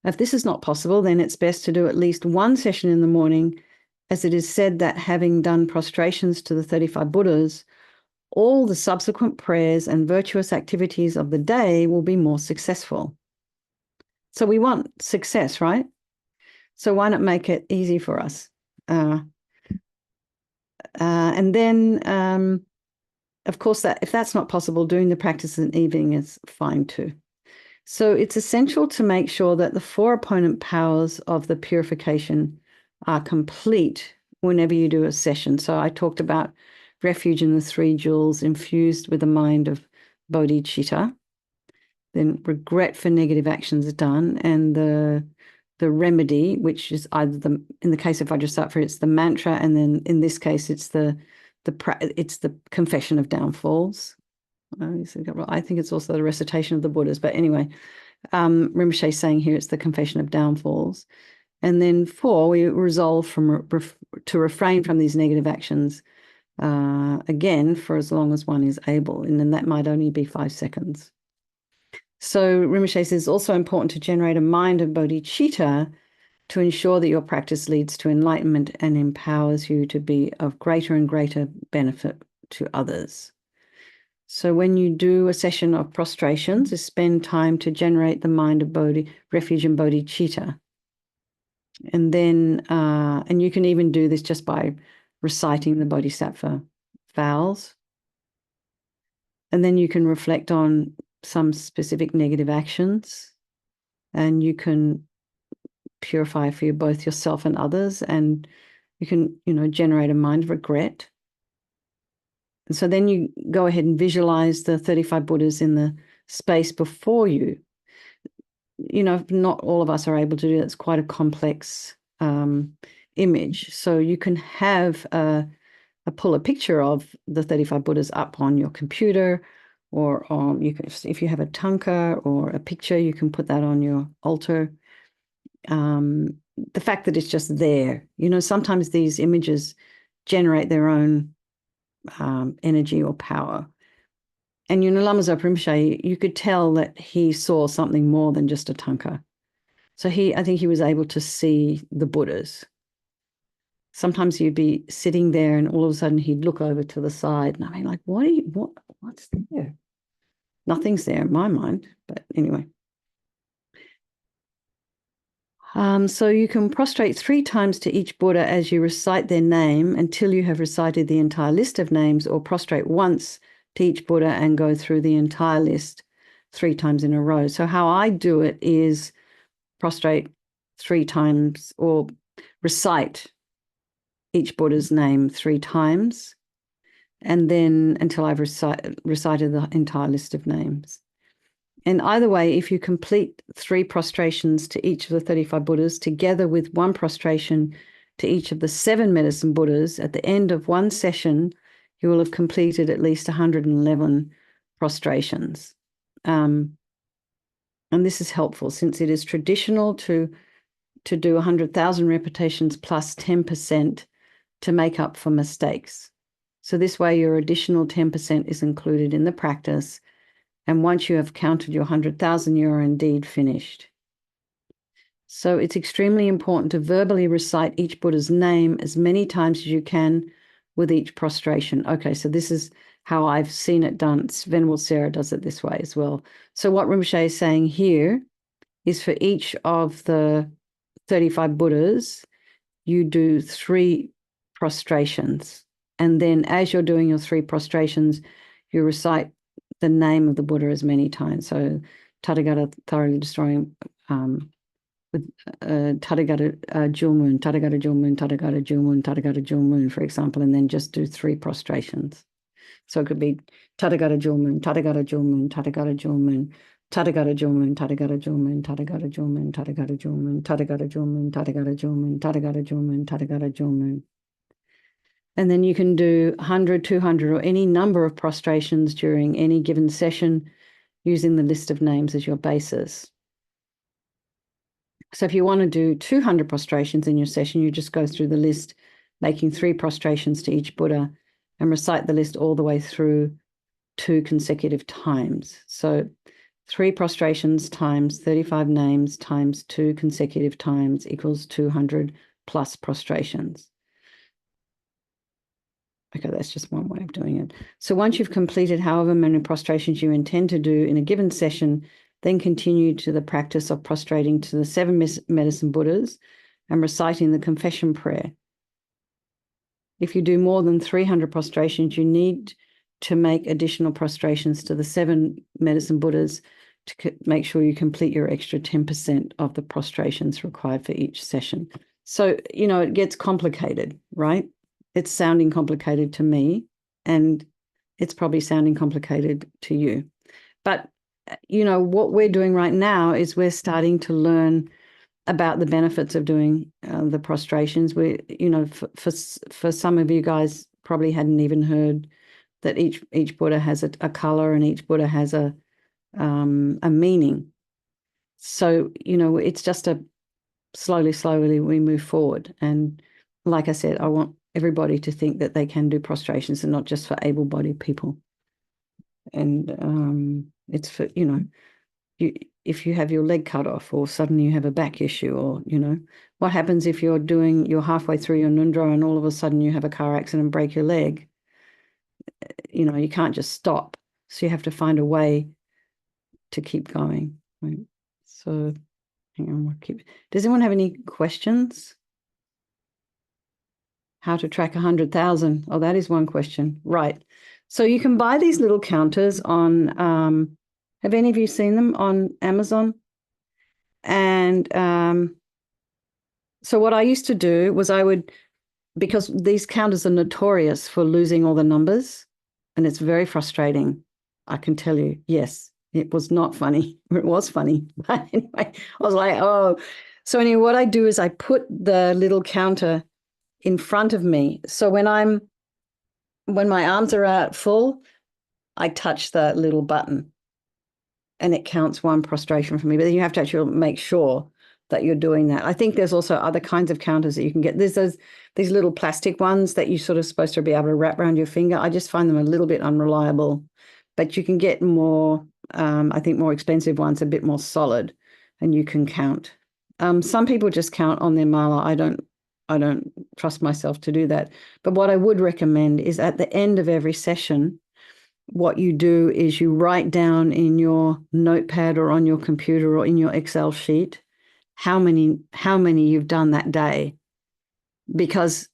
If this is not possible, then it's best to do at least 1 session in the morning, as it is said that having done prostrations to the 35 Buddhas, all the subsequent prayers and virtuous activities of the day will be more successful. So we want success, right? So why not make it easy for us? And then, of course, that if that's not possible, doing the practice in the evening is fine too. So it's essential to make sure that the 4 opponent powers of the purification are complete whenever you do a session. So I talked about refuge in the 3 jewels infused with the mind of bodhicitta. Then regret for negative actions done, and the remedy, which is either in the case of Vajrasattva, it's the mantra, and then in this case, it's the confession of downfalls. I think it's also the recitation of the Buddhas, but anyway, Rinpoche is saying here it's the confession of downfalls. And then 4, we resolve to refrain from these negative actions again for as long as one is able, and then that might only be 5 seconds. So Rinpoche says it's also important to generate a mind of bodhicitta to ensure that your practice leads to enlightenment and empowers you to be of greater and greater benefit to others. So when you do a session of prostrations, just spend time to generate the mind of refuge in bodhicitta. And then, and you can even do this just by reciting the bodhisattva vows. And then you can reflect on some specific negative actions, and you can purify for both yourself and others, and you can, generate a mind of regret. And so then you go ahead and visualize the 35 Buddhas in the space before you. Not all of us are able to do that. It's quite a complex image. So you can have pull a picture of the 35 Buddhas up on your computer, or you can, if you have a tanka or a picture, you can put that on your altar. The fact that it's just there, sometimes these images generate their own energy or power. And Lama Zopa Rinpoche, you could tell that he saw something more than just a tanka. So I think he was able to see the Buddhas. Sometimes you'd be sitting there and all of a sudden he'd look over to the side, and I mean, like, what's there? Nothing's there in my mind, but anyway. So you can prostrate 3 times to each Buddha as you recite their name until you have recited the entire list of names, or prostrate once to each Buddha and go through the entire list 3 times in a row. So how I do it is prostrate 3 times, or recite each Buddha's name 3 times, and then until I've recited the entire list of names. And either way, if you complete 3 prostrations to each of the 35 Buddhas, together with 1 prostration to each of the 7 medicine Buddhas, at the end of 1 session, you will have completed at least 111 prostrations. And this is helpful since it is traditional to do 100,000 repetitions plus 10% to make up for mistakes. So this way, your additional 10% is included in the practice. And once you have counted your 100,000, you are indeed finished. So it's extremely important to verbally recite each Buddha's name as many times as you can with each prostration. Okay, so this is how I've seen it done. Venerable Sarah does it this way as well. So what Rinpoche is saying here is for each of the 35 Buddhas, you do 3 prostrations. And then as you're doing your 3 prostrations, you recite the name of the Buddha as many times. So Tathagata thoroughly destroying with Tathagata jewel moon, Tathagata jewel moon, Tathagata jewel moon, Tathagata jewel moon, for example, and then just do 3 prostrations. So it could be Tathagata jewel moon, Tathagata jewel moon, Tathagata jewel moon, Tathagata jewel moon, Tathagata jewel moon, Tathagata jewel moon, Tathagata jewel moon, Tathagata jewel moon, Tathagata jewel moon, Tathagata jewel moon, Tathagata jewel moon. And then you can do 100, 200, or any number of prostrations during any given session using the list of names as your basis. So if you want to do 200 prostrations in your session, you just go through the list, making 3 prostrations to each Buddha, and recite the list all the way through 2 consecutive times. So 3 prostrations times 35 names times 2 consecutive times equals 200 plus prostrations. Okay, that's just one way of doing it. So once you've completed however many prostrations you intend to do in a given session, then continue to the practice of prostrating to the 7 medicine Buddhas and reciting the confession prayer. If you do more than 300 prostrations, you need to make additional prostrations to the 7 medicine Buddhas to make sure you complete your extra 10% of the prostrations required for each session. So, you know, it gets complicated, right? It's sounding complicated to me, and it's probably sounding complicated to you. But, you know, what we're doing right now is we're starting to learn about the benefits of doing the prostrations. We, you know, for some of you guys probably hadn't even heard that each Buddha has a color, and each Buddha has a meaning. So, you know, it's just slowly we move forward. And like I said, I want everybody to think that they can do prostrations and not just for able-bodied people. And it's for, you know, if you have your leg cut off, or suddenly you have a back issue, or, you know, what happens if you're halfway through your nundro and all of a sudden you have a car accident and break your leg? You know, you can't just stop. So you have to find a way to keep going. Right? So hang on, does anyone have any questions? How to track 100,000? Oh, that is one question. Right. So you can buy these little counters on, have any of you seen them on Amazon? And so what I used to do was because these counters are notorious for losing all the numbers, and it's very frustrating. I can tell you, yes, it was not funny. It was funny. But anyway, I was like, oh. So anyway, what I do is I put the little counter in front of me. So when my arms are out full, I touch the little button and it counts one prostration for me. But then you have to actually make sure that you're doing that. I think there's also other kinds of counters that you can get. There's these little plastic ones that you're sort of supposed to be able to wrap around your finger. I just find them a little bit unreliable, but you can get more, I think more expensive ones, a bit more solid, and you can count. Some people just count on their mala. I don't trust myself to do that. But what I would recommend is at the end of every session, what you do is you write down in your notepad or on your computer or in your Excel sheet how many you've done that day. Because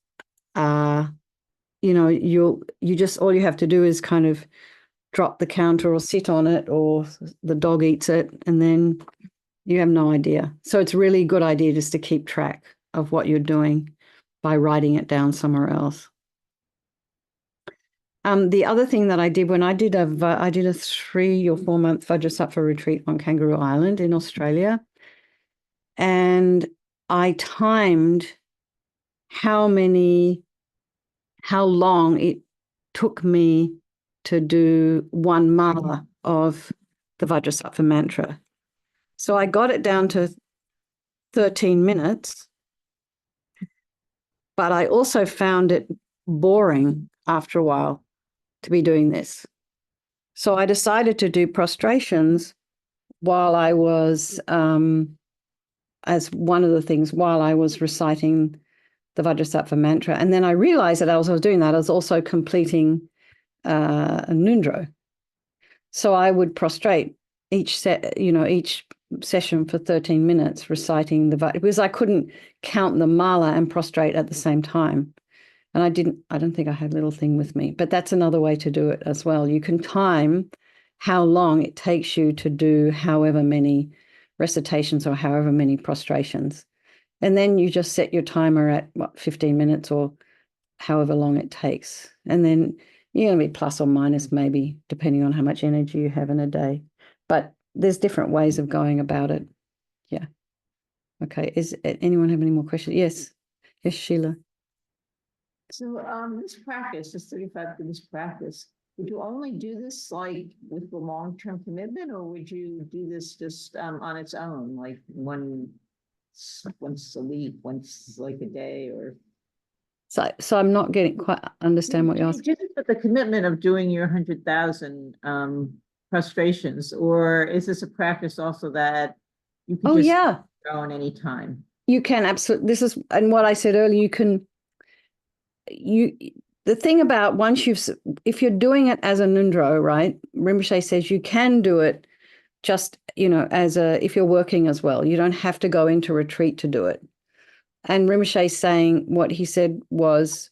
you know, you just, all you have to do is kind of drop the counter or sit on it, or the dog eats it, and then you have no idea. So it's really a good idea just to keep track of what you're doing by writing it down somewhere else. The other thing that I did when I did a 3 or 4 month Vajrasattva retreat on Kangaroo Island in Australia, and I timed how long it took me to do one mala of the Vajrasattva mantra. So I got it down to 13 minutes, but I also found it boring after a while to be doing this. So I decided to do prostrations while I was, as one of the things, while I was reciting the Vajrasattva mantra. And then I realized that as I was doing that, I was also completing a nundro. So I would prostrate each session for 13 minutes reciting the Vajra, because I couldn't count the mala and prostrate at the same time. And I don't think I had a little thing with me, but that's another way to do it as well. You can time how long it takes you to do however many recitations or however many prostrations. And then you just set your timer at 15 minutes or however long it takes. And then you're going to be plus or minus maybe, depending on how much energy you have in a day. But there's different ways of going about it. Yeah. Okay. Is anyone have any more questions? Yes. Yes, Sheila. So this practice, this 35 practice, would you only do this like with the long-term commitment, or would you do this just on its own, like once a week, once like a day, or? So I'm not getting quite understand what you're asking. Just with the commitment of doing your 100,000 prostrations, or is this a practice also that you can just go on any time? You can absolutely. This is, and what I said earlier, the thing about if you're doing it as a nundro, right? Rinpoche says you can do it just, you know, if you're working as well. You don't have to go into retreat to do it. And Rinpoche saying what he said was,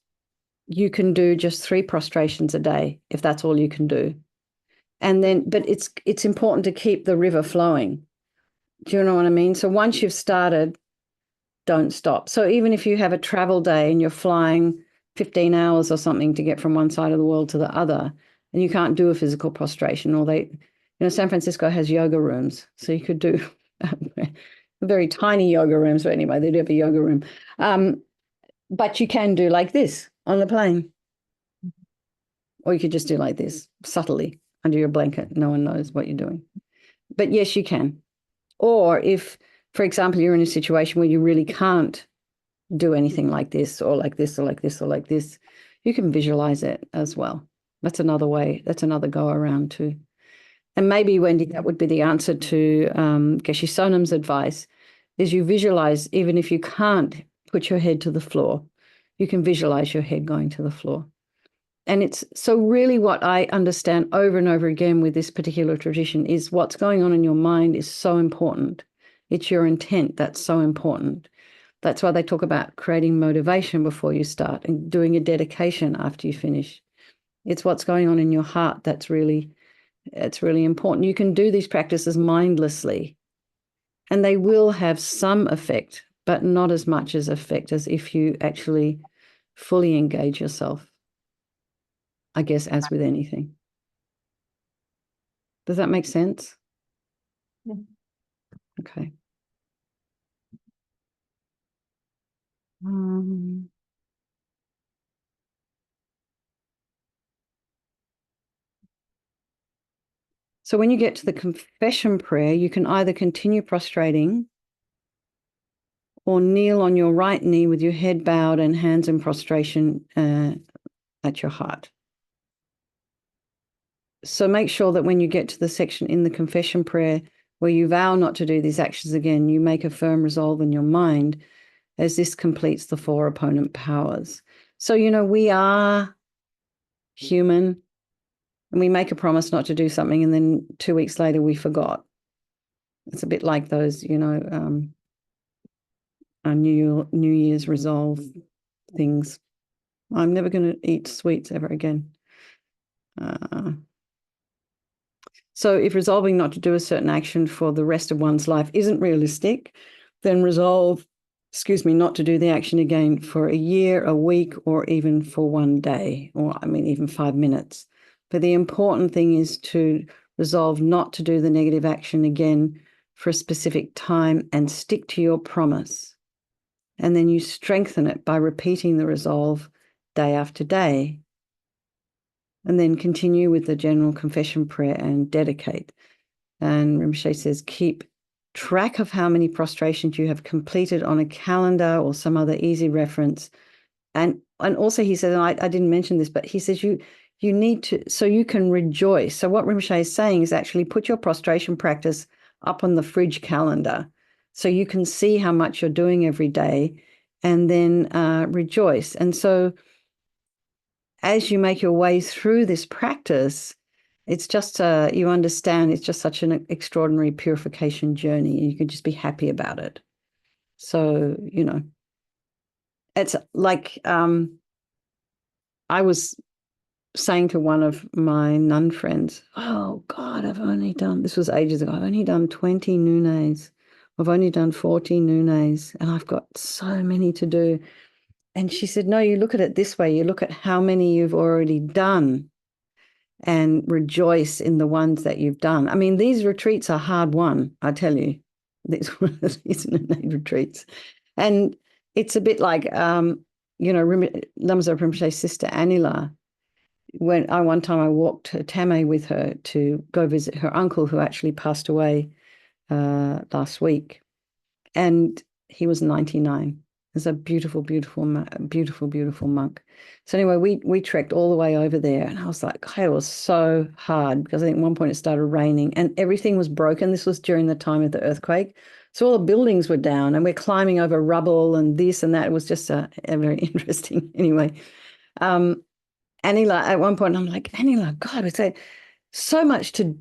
you can do just 3 prostrations a day if that's all you can do. And then, but it's important to keep the river flowing. Do you know what I mean? So once you've started, don't stop. So even if you have a travel day and you're flying 15 hours or something to get from one side of the world to the other, and you can't do a physical prostration, or San Francisco has yoga rooms, so you could do very tiny yoga rooms. But anyway, they do have a yoga room. But you can do like this on the plane. Or you could just do like this subtly under your blanket. No one knows what you're doing. But yes, you can. Or if, for example, you're in a situation where you really can't do anything like this or like this or like this or like this, you can visualize it as well. That's another way. That's another go around too. And maybe, Wendy, that would be the answer to Geshe Sonam's advice, is you visualize, even if you can't put your head to the floor, you can visualize your head going to the floor. And it's so really what I understand over and over again with this particular tradition is what's going on in your mind is so important. It's your intent that's so important. That's why they talk about creating motivation before you start and doing a dedication after you finish. It's what's going on in your heart that's really important. You can do these practices mindlessly, and they will have some effect, but not as much as effect as if you actually fully engage yourself. I guess, as with anything. Does that make sense? Yeah. Okay. So when you get to the confession prayer, you can either continue prostrating or kneel on your right knee with your head bowed and hands in prostration at your heart. So make sure that when you get to the section in the confession prayer where you vow not to do these actions again, you make a firm resolve in your mind as this completes the 4 opponent powers. So, we are human and we make a promise not to do something and then 2 weeks later we forgot. It's a bit like those, our New Year's resolve things. I'm never going to eat sweets ever again. So if resolving not to do a certain action for the rest of one's life isn't realistic, then resolve, not to do the action again for a year, a week, or even for 1 day, or even 5 minutes. But the important thing is to resolve not to do the negative action again for a specific time and stick to your promise. And then you strengthen it by repeating the resolve day after day. And then continue with the general confession prayer and dedicate. And Rinpoche says, keep track of how many prostrations you have completed on a calendar or some other easy reference. And also he says, and I didn't mention this, but he says you need to, so you can rejoice. So what Rinpoche is saying is actually put your prostration practice up on the fridge calendar so you can see how much you're doing every day and then rejoice. And so as you make your way through this practice, it's just, you understand it's just such an extraordinary purification journey. You can just be happy about it. So, it's like I was saying to one of my nun friends, oh God, this was ages ago, I've only done 20 nunes. I've only done 40 nunes and I've got so many to do. And she said, no, you look at it this way. You look at how many you've already done and rejoice in the ones that you've done. These retreats are hard won, I tell you. These Nunei retreats. And it's a bit like, Lama Zopa Rinpoche's sister Anila. One time I walked to Tame with her to go visit her uncle who actually passed away last week. And he was 99. He's a beautiful, beautiful monk. So anyway, we trekked all the way over there, and I was like, it was so hard because I think at one point it started raining and everything was broken. This was during the time of the earthquake. So all the buildings were down and we're climbing over rubble and this and that. It was just a very interesting. Anyway, Anila, at one point, I'm like, Anila, God, we say so much to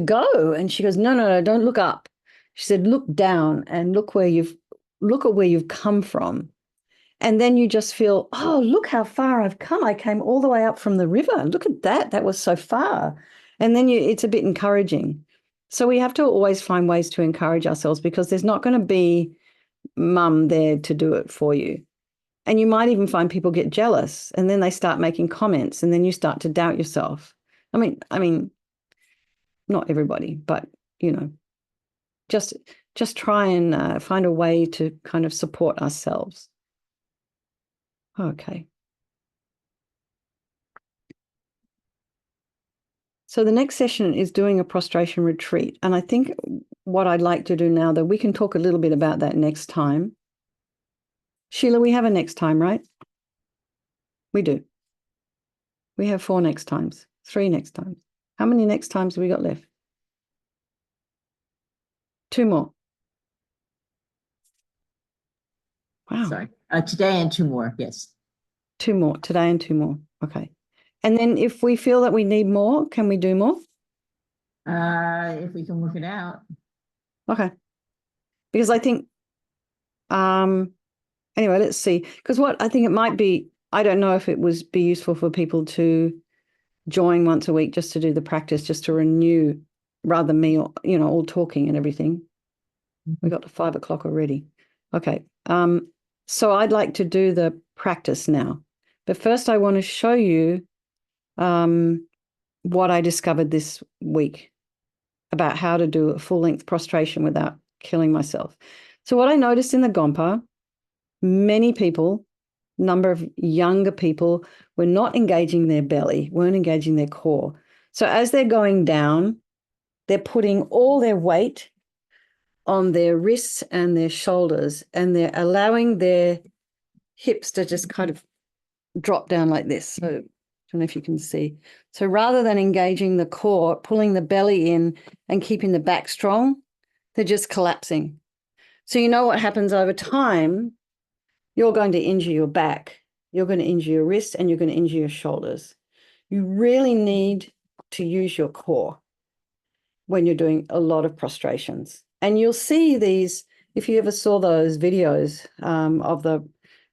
go. And she goes, no, don't look up. She said, look down and look at where you've come from. And then you just feel, oh, look how far I've come. I came all the way up from the river. Look at that. That was so far. And then it's a bit encouraging. So we have to always find ways to encourage ourselves, because there's not going to be mum there to do it for you. And you might even find people get jealous, and then they start making comments, and then you start to doubt yourself. I mean, not everybody, but just try and find a way to kind of support ourselves. Okay. So the next session is doing a prostration retreat. And I think what I'd like to do now, though, we can talk a little bit about that next time. Sheila, we have a next time, right? We do. We have 4 next times, 3 next times. How many next times have we got left? 2 more. Wow. Sorry. Today and 2 more. Yes. 2 more today and 2 more. Okay. And then if we feel that we need more, can we do more? If we can work it out. Okay. Because I think, anyway, let's see. Because what I think it might be, I don't know if it would be useful for people to join once a week just to do the practice, just to renew, rather than me, all talking and everything. We got to 5 o'clock already. Okay. So I'd like to do the practice now. But first I want to show you what I discovered this week about how to do a full-length prostration without killing myself. So what I noticed in the Gompa, many people, number of younger people, were not engaging their belly, weren't engaging their core. So as they're going down, they're putting all their weight on their wrists and their shoulders, and they're allowing their hips to just kind of drop down like this. So I don't know if you can see. So rather than engaging the core, pulling the belly in and keeping the back strong, they're just collapsing. So you know what happens over time? You're going to injure your back, you're going to injure your wrists, and you're going to injure your shoulders. You really need to use your core when you're doing a lot of prostrations. And you'll see these, if you ever saw those videos of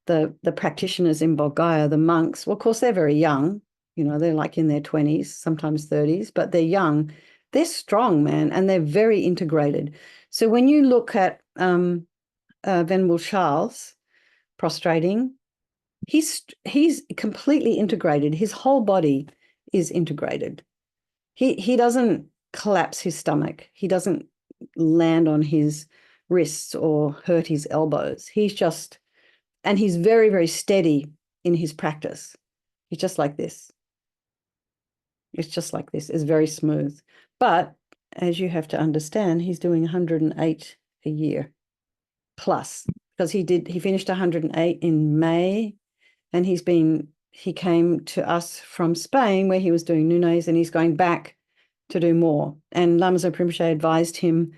the practitioners in Bulgaria, the monks. Well, of course, they're very young. They're like in their 20s, sometimes 30s, but they're young. They're strong, man, and they're very integrated. So when you look at Venerable Charles prostrating, he's completely integrated. His whole body is integrated. He doesn't collapse his stomach. He doesn't land on his wrists or hurt his elbows. And he's very, very steady in his practice. He's just like this. It's just like this. It's very smooth. But as you have to understand, he's doing 108 a year plus, because he finished 108 in May, and he came to us from Spain where he was doing Nunes, and he's going back to do more. And Lama Zopa Rinpoche advised him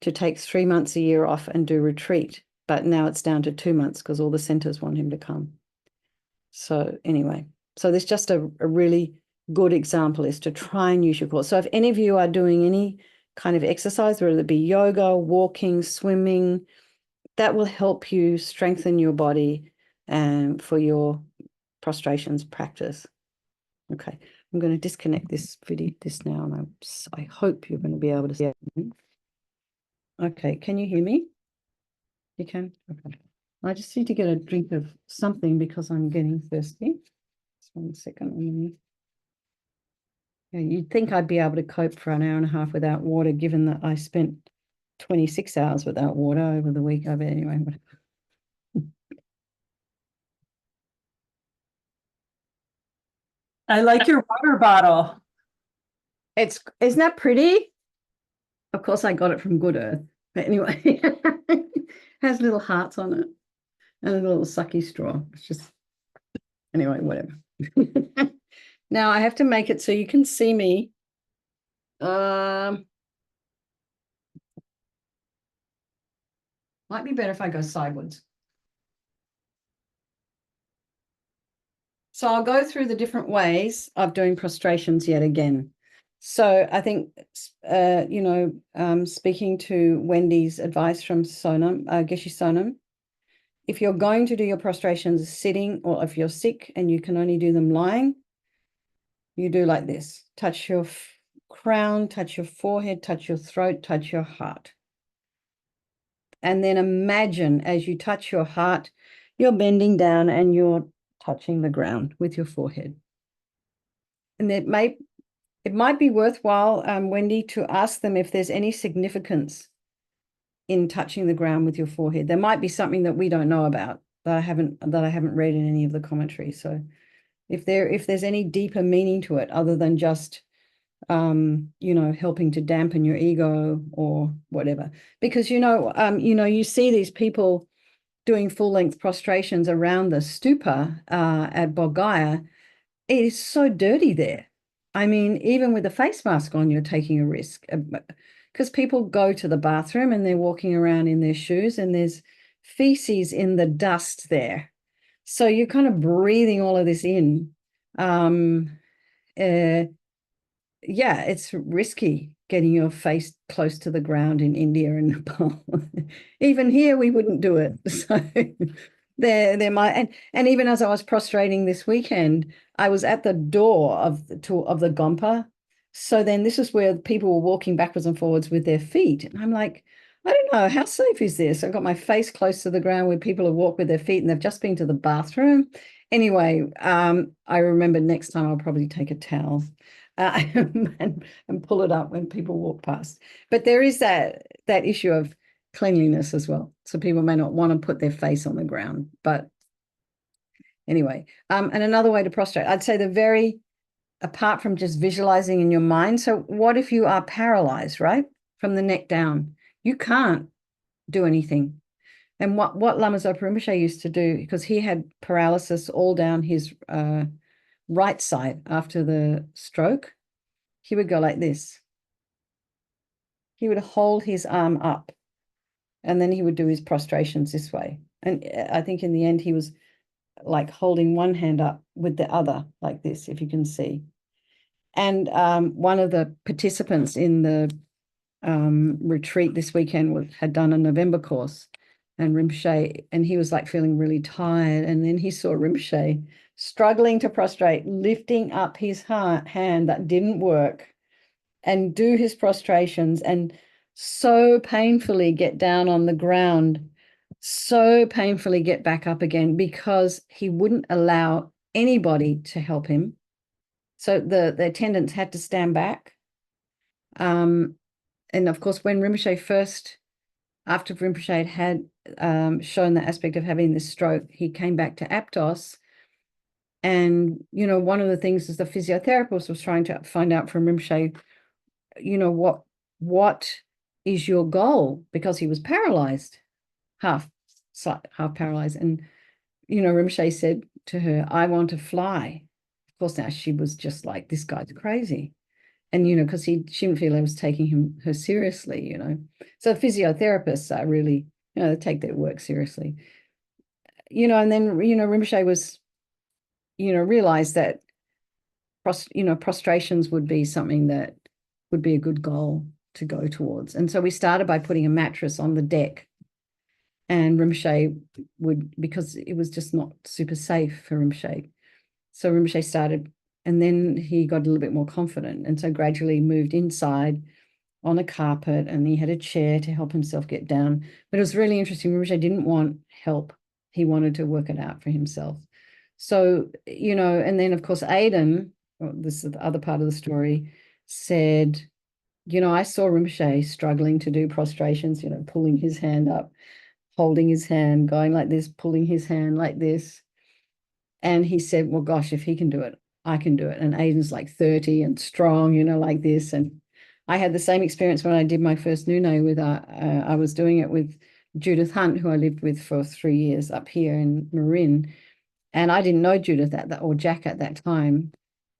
to take 3 months a year off and do retreat. But now it's down to 2 months because all the centers want him to come. So anyway, so there's just a really good example is to try and use your core. So if any of you are doing any kind of exercise, whether it be yoga, walking, swimming, that will help you strengthen your body and for your prostrations practice. Okay, I'm going to disconnect this now, and I hope you're going to be able to see it. Okay, can you hear me? You can? Okay. I just need to get a drink of something because I'm getting thirsty. Just 1 second. Yeah, you'd think I'd be able to cope for an hour and a half without water, given that I spent 26 hours without water over the week. Anyway. I like your water bottle. Isn't that pretty? Of course, I got it from Good Earth. But anyway, has little hearts on it and a little sucky straw. It's just, anyway, whatever. Now I have to make it so you can see me. Might be better if I go sideways. So I'll go through the different ways of doing prostrations yet again. So I think, speaking to Wendy's advice from Sonam, Geshe Sonam, if you're going to do your prostrations sitting, or if you're sick and you can only do them lying, you do like this. Touch your crown, touch your forehead, touch your throat, touch your heart. And then imagine as you touch your heart, you're bending down and you're touching the ground with your forehead. And it might be worthwhile, Wendy, to ask them if there's any significance in touching the ground with your forehead. There might be something that we don't know about that I haven't read in any of the commentary. So if there's any deeper meaning to it other than just helping to dampen your ego or whatever, because you see these people doing full-length prostrations around the stupa at Bodh Gaya. It is so dirty there. I mean, even with a face mask on, you're taking a risk, because people go to the bathroom and they're walking around in their shoes and there's feces in the dust there. So you're kind of breathing all of this in. Yeah, it's risky getting your face close to the ground in India and Nepal. Even here, we wouldn't do it. So there might, and even as I was prostrating this weekend, I was at the door of the Gompa. So then this is where people were walking backwards and forwards with their feet. And I'm like, I don't know, how safe is this? I've got my face close to the ground where people have walked with their feet and they've just been to the bathroom. Anyway, I remember next time I'll probably take a towel. And pull it up when people walk past. But there is that issue of cleanliness as well. So people may not want to put their face on the ground. But anyway, and another way to prostrate, I'd say apart from just visualizing in your mind. So what if you are paralyzed, right? From the neck down, you can't do anything. And what Lama Zopa Rinpoche used to do, because he had paralysis all down his right side after the stroke, he would go like this. He would hold his arm up and then he would do his prostrations this way. And I think in the end, he was like holding one hand up with the other like this, if you can see. And one of the participants in the retreat this weekend had done a November course, and Rinpoche, and he was like feeling really tired. And then he saw Rinpoche struggling to prostrate, lifting up his hand that didn't work and do his prostrations and so painfully get down on the ground, so painfully get back up again, because he wouldn't allow anybody to help him. So the attendants had to stand back. And of course, when Rinpoche after Rinpoche had shown the aspect of having this stroke, he came back to Aptos. And, one of the things is the physiotherapist was trying to find out from Rinpoche, what is your goal? Because he was paralyzed, half paralyzed. And, Rinpoche said to her, I want to fly. Of course, now she was just like, this guy's crazy. And, because she didn't feel I was taking her seriously, So physiotherapists are really, they take their work seriously. And then, Rinpoche was, realized that, prostrations would be something that would be a good goal to go towards. And so we started by putting a mattress on the deck. And Rinpoche because it was just not super safe for Rinpoche. So Rinpoche started, and then he got a little bit more confident. And so gradually moved inside on a carpet, and he had a chair to help himself get down. But it was really interesting. Rinpoche didn't want help. He wanted to work it out for himself. So, and then of course, Aidan, this is the other part of the story, said, I saw Rinpoche struggling to do prostrations, pulling his hand up, holding his hand, going like this, pulling his hand like this. And he said, well, gosh, if he can do it, I can do it. And Aidan's like 30 and strong, like this. And I had the same experience when I did my first Nune with, I was doing it with Judith Hunt, who I lived with for 3 years up here in Marin. And I didn't know Judith or Jack at that time,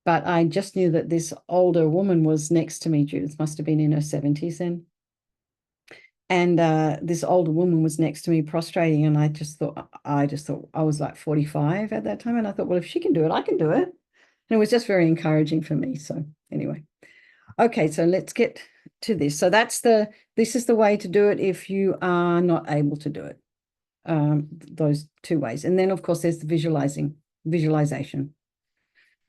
but I just knew that this older woman was next to me. Judith must have been in her 70s then. And this older woman was next to me prostrating, and I just thought I was like 45 at that time. And I thought, well, if she can do it, I can do it. And it was just very encouraging for me. So anyway, okay, so let's get to this. So this is the way to do it if you are not able to do it. those two ways. And then, of course, there's the visualization.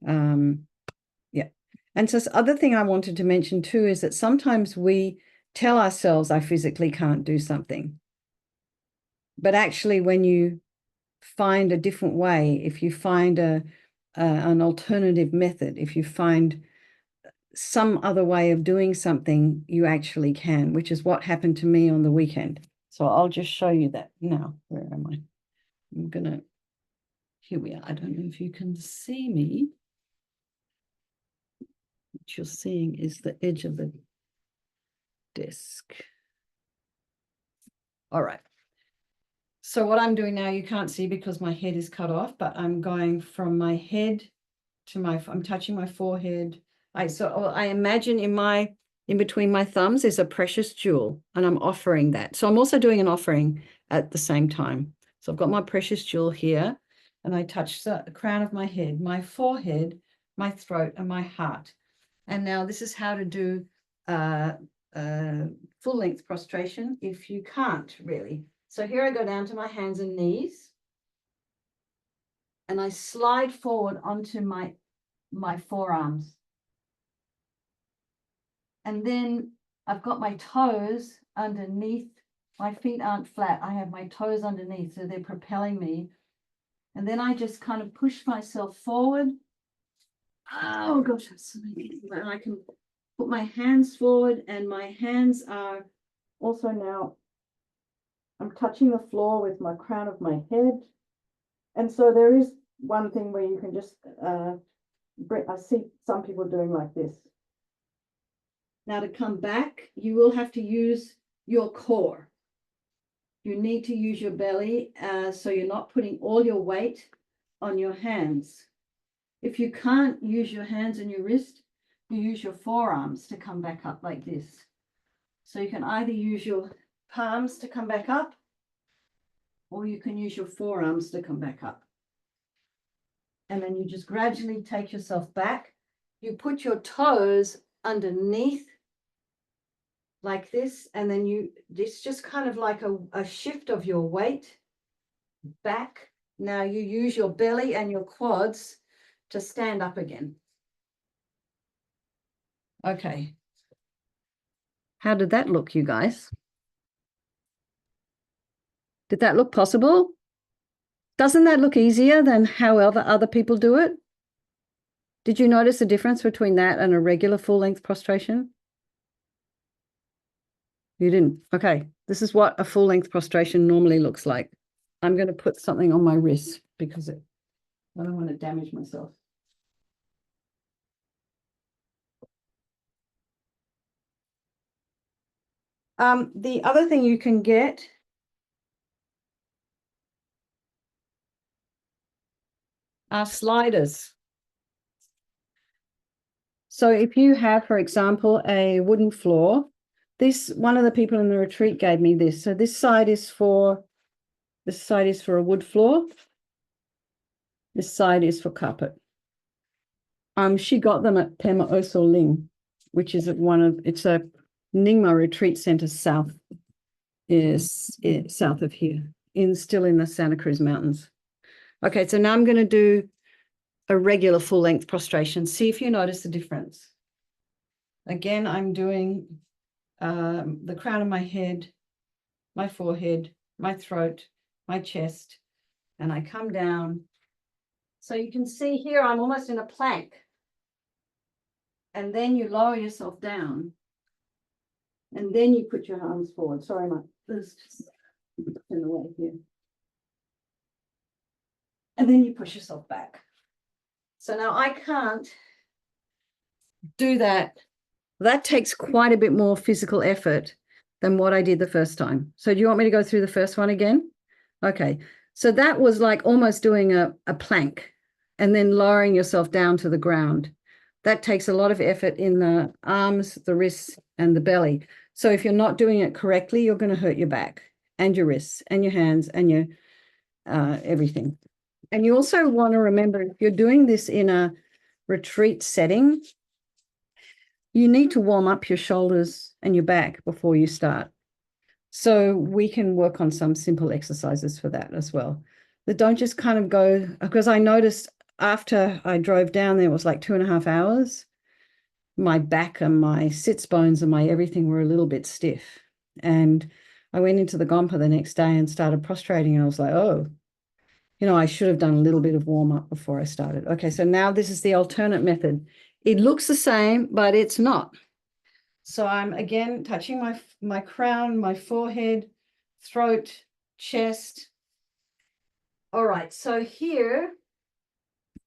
Yeah. And so the other thing I wanted to mention too is that sometimes we tell ourselves, I physically can't do something. But actually, when you find a different way, if you find an alternative method, if you find some other way of doing something, you actually can, which is what happened to me on the weekend. So I'll just show you that now. Where am I? I'm gonna, here we are. I don't know if you can see me. What you're seeing is the edge of the desk. All right. So what I'm doing now, you can't see because my head is cut off, but I'm going from my head to I'm touching my forehead. I imagine in between my thumbs is a precious jewel, and I'm offering that. So I'm also doing an offering at the same time. So I've got my precious jewel here, and I touch the crown of my head, my forehead, my throat, and my heart. And now this is how to do full-length prostration if you can't really. So here I go down to my hands and knees, and I slide forward onto my forearms. And then I've got my toes underneath. My feet aren't flat. I have my toes underneath, so they're propelling me. And then I just kind of push myself forward. Oh gosh, and I can put my hands forward, and my hands are also now, I'm touching the floor with my crown of my head. And so there is one thing where you can just, I see some people doing like this. Now to come back, you will have to use your core. You need to use your belly, so you're not putting all your weight on your hands. If you can't use your hands and your wrist, you use your forearms to come back up like this. So you can either use your palms to come back up, or you can use your forearms to come back up. And then you just gradually take yourself back. You put your toes underneath like this, and then it's just kind of like a shift of your weight back. Now you use your belly and your quads to stand up again. Okay. How did that look, you guys? Did that look possible? Doesn't that look easier than however other people do it? Did you notice the difference between that and a regular full-length prostration? You didn't. Okay. This is what a full-length prostration normally looks like. I'm going to put something on my wrist because I don't want to damage myself. The other thing you can get are sliders. So if you have, for example, a wooden floor, one of the people in the retreat gave me this. So this side is for a wood floor. This side is for carpet. She got them at Pema Oso Ling, which is it's a Nyingma retreat center south of here, still in the Santa Cruz Mountains. Okay, so now I'm going to do a regular full-length prostration. See if you notice the difference. Again, I'm doing the crown of my head, my forehead, my throat, my chest, and I come down. So you can see here, I'm almost in a plank. And then you lower yourself down. And then you put your arms forward. Sorry, there's just in the way here. And then you push yourself back. So now I can't do that. That takes quite a bit more physical effort than what I did the first time. So do you want me to go through the first one again? Okay. So that was like almost doing a plank and then lowering yourself down to the ground. That takes a lot of effort in the arms, the wrists, and the belly. So if you're not doing it correctly, you're going to hurt your back and your wrists and your hands and your everything. And you also want to remember, if you're doing this in a retreat setting, you need to warm up your shoulders and your back before you start. So we can work on some simple exercises for that as well. That don't just kind of go, because I noticed after I drove down there, it was like 2.5 hours. My back and my sits bones and my everything were a little bit stiff. And I went into the Gompa the next day and started prostrating, and I was like, oh, I should have done a little bit of warm up before I started. Okay, so now this is the alternate method. It looks the same, but it's not. So I'm again touching my crown, my forehead, throat, chest. All right, so here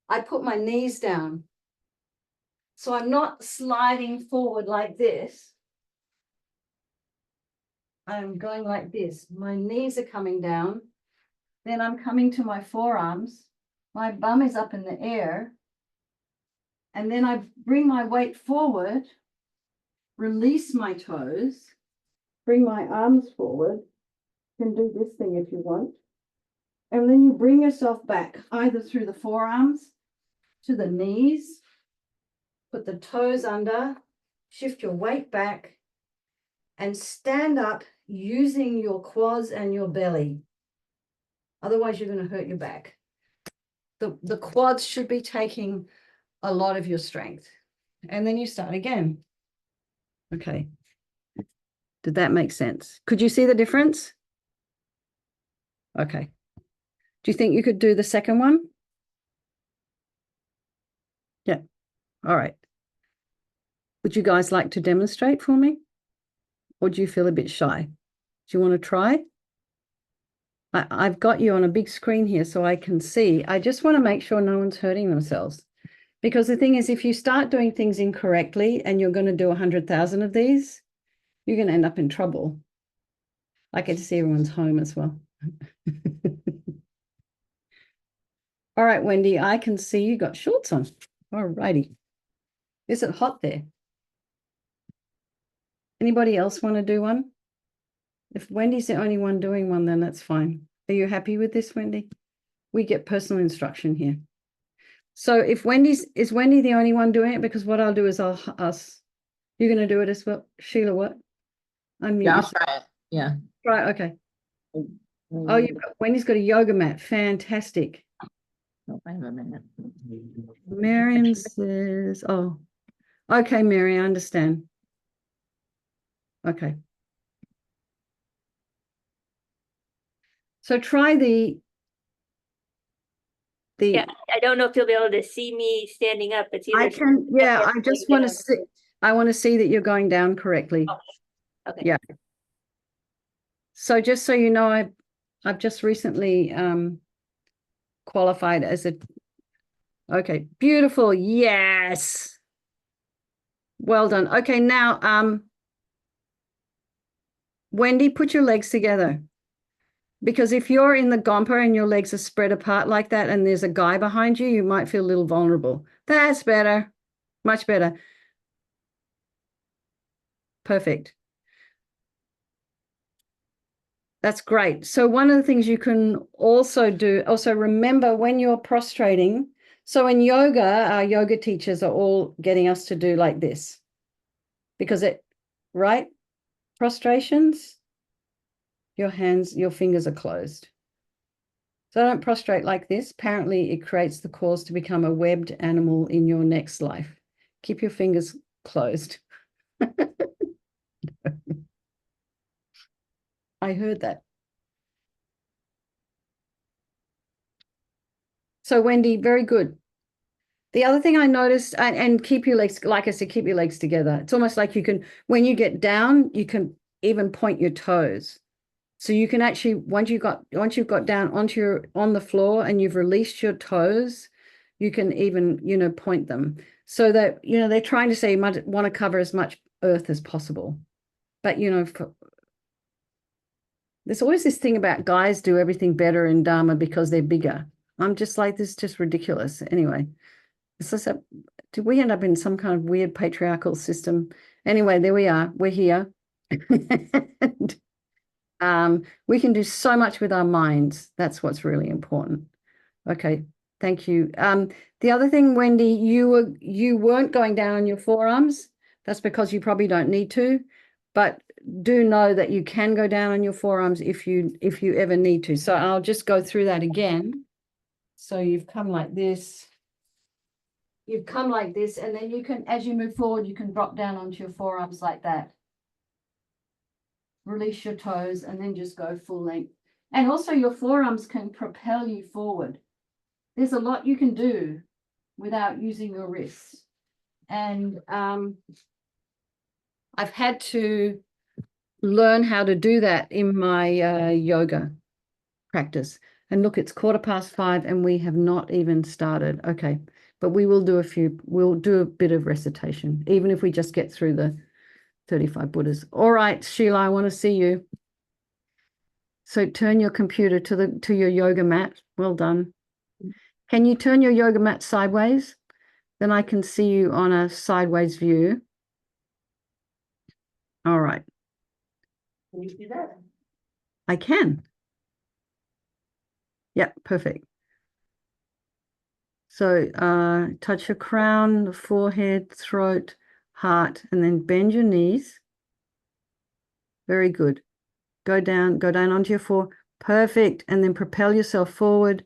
I put my knees down. So I'm not sliding forward like this. I'm going like this. My knees are coming down. Then I'm coming to my forearms. My bum is up in the air. And then I bring my weight forward, release my toes, bring my arms forward. You can do this thing if you want. And then you bring yourself back either through the forearms to the knees, put the toes under, shift your weight back, and stand up using your quads and your belly. Otherwise, you're going to hurt your back. The quads should be taking a lot of your strength. And then you start again. Okay. Did that make sense? Could you see the difference? Okay. Do you think you could do the second one? Yeah. All right. Would you guys like to demonstrate for me? Or do you feel a bit shy? Do you want to try? I've got you on a big screen here so I can see. I just want to make sure no one's hurting themselves. Because the thing is, if you start doing things incorrectly and you're going to do 100,000 of these, you're going to end up in trouble. I get to see everyone's home as well. All right, Wendy, I can see you got shorts on. All righty. Is it hot there? Anybody else want to do one? If Wendy's the only one doing one, then that's fine. Are you happy with this, Wendy? We get personal instruction here. So if is Wendy the only one doing it? Because what I'll do is you're going to do it as well. Sheila, what? Unmute Yeah, I'll yourself. try it. Yeah. Right, okay. Oh, Wendy's got a yoga mat. Fantastic. Oh, wait a minute. Marion says, oh, okay, Mary, I understand. Okay. So try the Yeah, I don't know if you'll be able to see me standing up. It's either. I can, yeah, I just want to see, I want to see that you're going down correctly. Oh, okay. Yeah. So just so you know, I've just recently qualified as a, okay, beautiful. Yes. Well done. Okay, now, Wendy, put your legs together. Because if you're in the Gompa and your legs are spread apart like that and there's a guy behind you, you might feel a little vulnerable. That's better. Much better. Perfect. That's great. So one of the things you can also do, also remember when you're prostrating. So in yoga, our yoga teachers are all getting us to do like this. Because right? Prostrations, your fingers are closed. So don't prostrate like this. Apparently, it creates the cause to become a webbed animal in your next life. Keep your fingers closed. I heard that. So, Wendy, very good. The other thing I noticed, and keep your legs, like I said, keep your legs together. It's almost like you can, when you get down, you can even point your toes. So you can actually, once you've got down on the floor and you've released your toes, you can even, point them. So that, they're trying to say you might want to cover as much earth as possible. But, there's always this thing about guys do everything better in Dharma because they're bigger. I'm just like, this is just ridiculous. Anyway, do we end up in some kind of weird patriarchal system? Anyway, there we are. We're here. And, we can do so much with our minds. That's what's really important. Okay, thank you. The other thing, Wendy, you weren't going down on your forearms. That's because you probably don't need to. but do know that you can go down on your forearms if you ever need to. So I'll just go through that again. So you've come like this. You've come like this, and then you can, as you move forward, you can drop down onto your forearms like that. Release your toes and then just go full length. And also your forearms can propel you forward. There's a lot you can do without using your wrists. And I've had to learn how to do that in my yoga practice. And look, it's 5:15 and we have not even started. Okay, but we will do we'll do a bit of recitation, even if we just get through the 35 Buddhas. All right, Sheila, I want to see you. So turn your computer to your yoga mat. Well done. Can you turn your yoga mat sideways? Then I can see you on a sideways view. All right. Can you do that? I can. Yeah, perfect. So touch your crown, the forehead, throat, heart, and then bend your knees. Very good. Go down onto your floor. Perfect. And then propel yourself forward.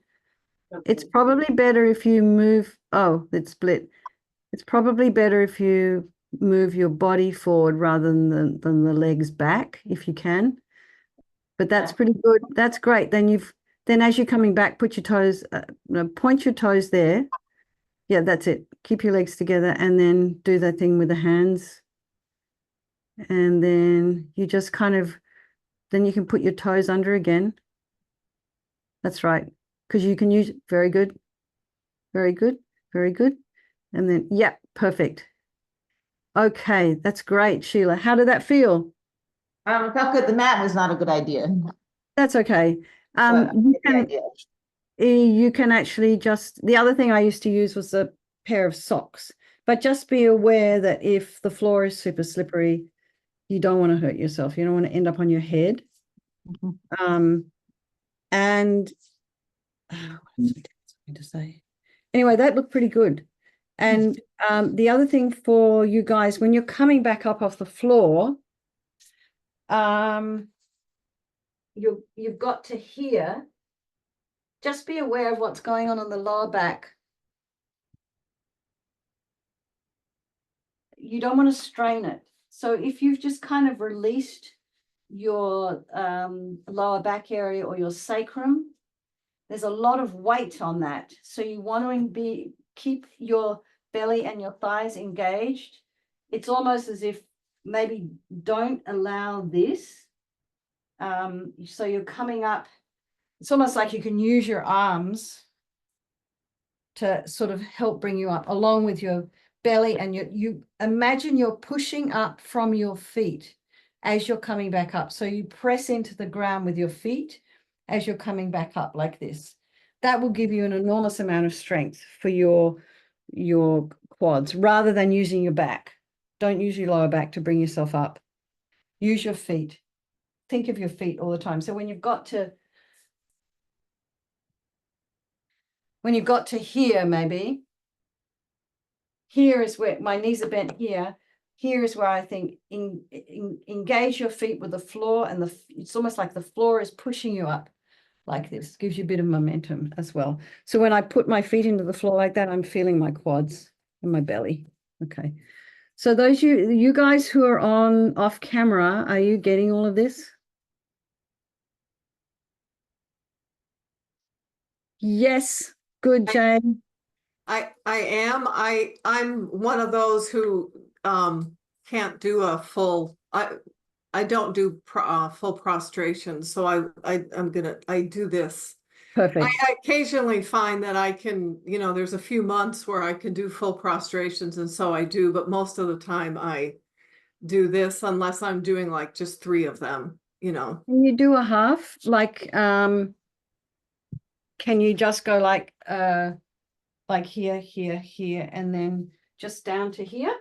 It's probably better if you move. Oh, it's split. It's probably better if you move your body forward rather than the legs back, if you can. But that's pretty good. That's great. Then as you're coming back, put your toes, point your toes there. Yeah, that's it. Keep your legs together and then do that thing with the hands. And then you just then you can put your toes under again. That's right. Because you can use, very good. Very good. Very good. And then, yeah, perfect. Okay, that's great, Sheila. How did that feel? It felt good. The mat was not a good idea. That's okay. But You can actually the other thing I used to use was a pair of socks, but just be aware that if the floor is super slippery, you don't want to hurt yourself. You don't want to end up on your head. And what was I to say? Anyway, that looked pretty good. And the other thing for you guys, when you're coming back up off the floor, you've got to hear. Just be aware of what's going on the lower back. You don't want to strain it. So if you've just kind of released your lower back area or your sacrum, there's a lot of weight on that. So you want to keep your belly and your thighs engaged. It's almost as if maybe don't allow this. So you're coming up. It's almost like you can use your arms to sort of help bring you up along with your belly, and you imagine you're pushing up from your feet as you're coming back up. So you press into the ground with your feet as you're coming back up like this. That will give you an enormous amount of strength for your quads rather than using your back. Don't use your lower back to bring yourself up. Use your feet. Think of your feet all the time. So when you've got to here, maybe here is where my knees are bent here. Here is where I think engage your feet with the floor, and it's almost like the floor is pushing you up like this. Gives you a bit of momentum as well. So when I put my feet into the floor like that, I'm feeling my quads and my belly. Okay. So those you guys who are off camera, are you getting all of this? Yes. Good, Jane. I am. I'm one of those who can't do a full. I don't do full prostration, so I do this. Perfect. I occasionally find that I can, there's a few months where I can do full prostrations, and so I do, but most of the time I do this unless I'm doing like just 3 of them, Can you do a half? Like, can you just go like here, here, here, and then just down to here,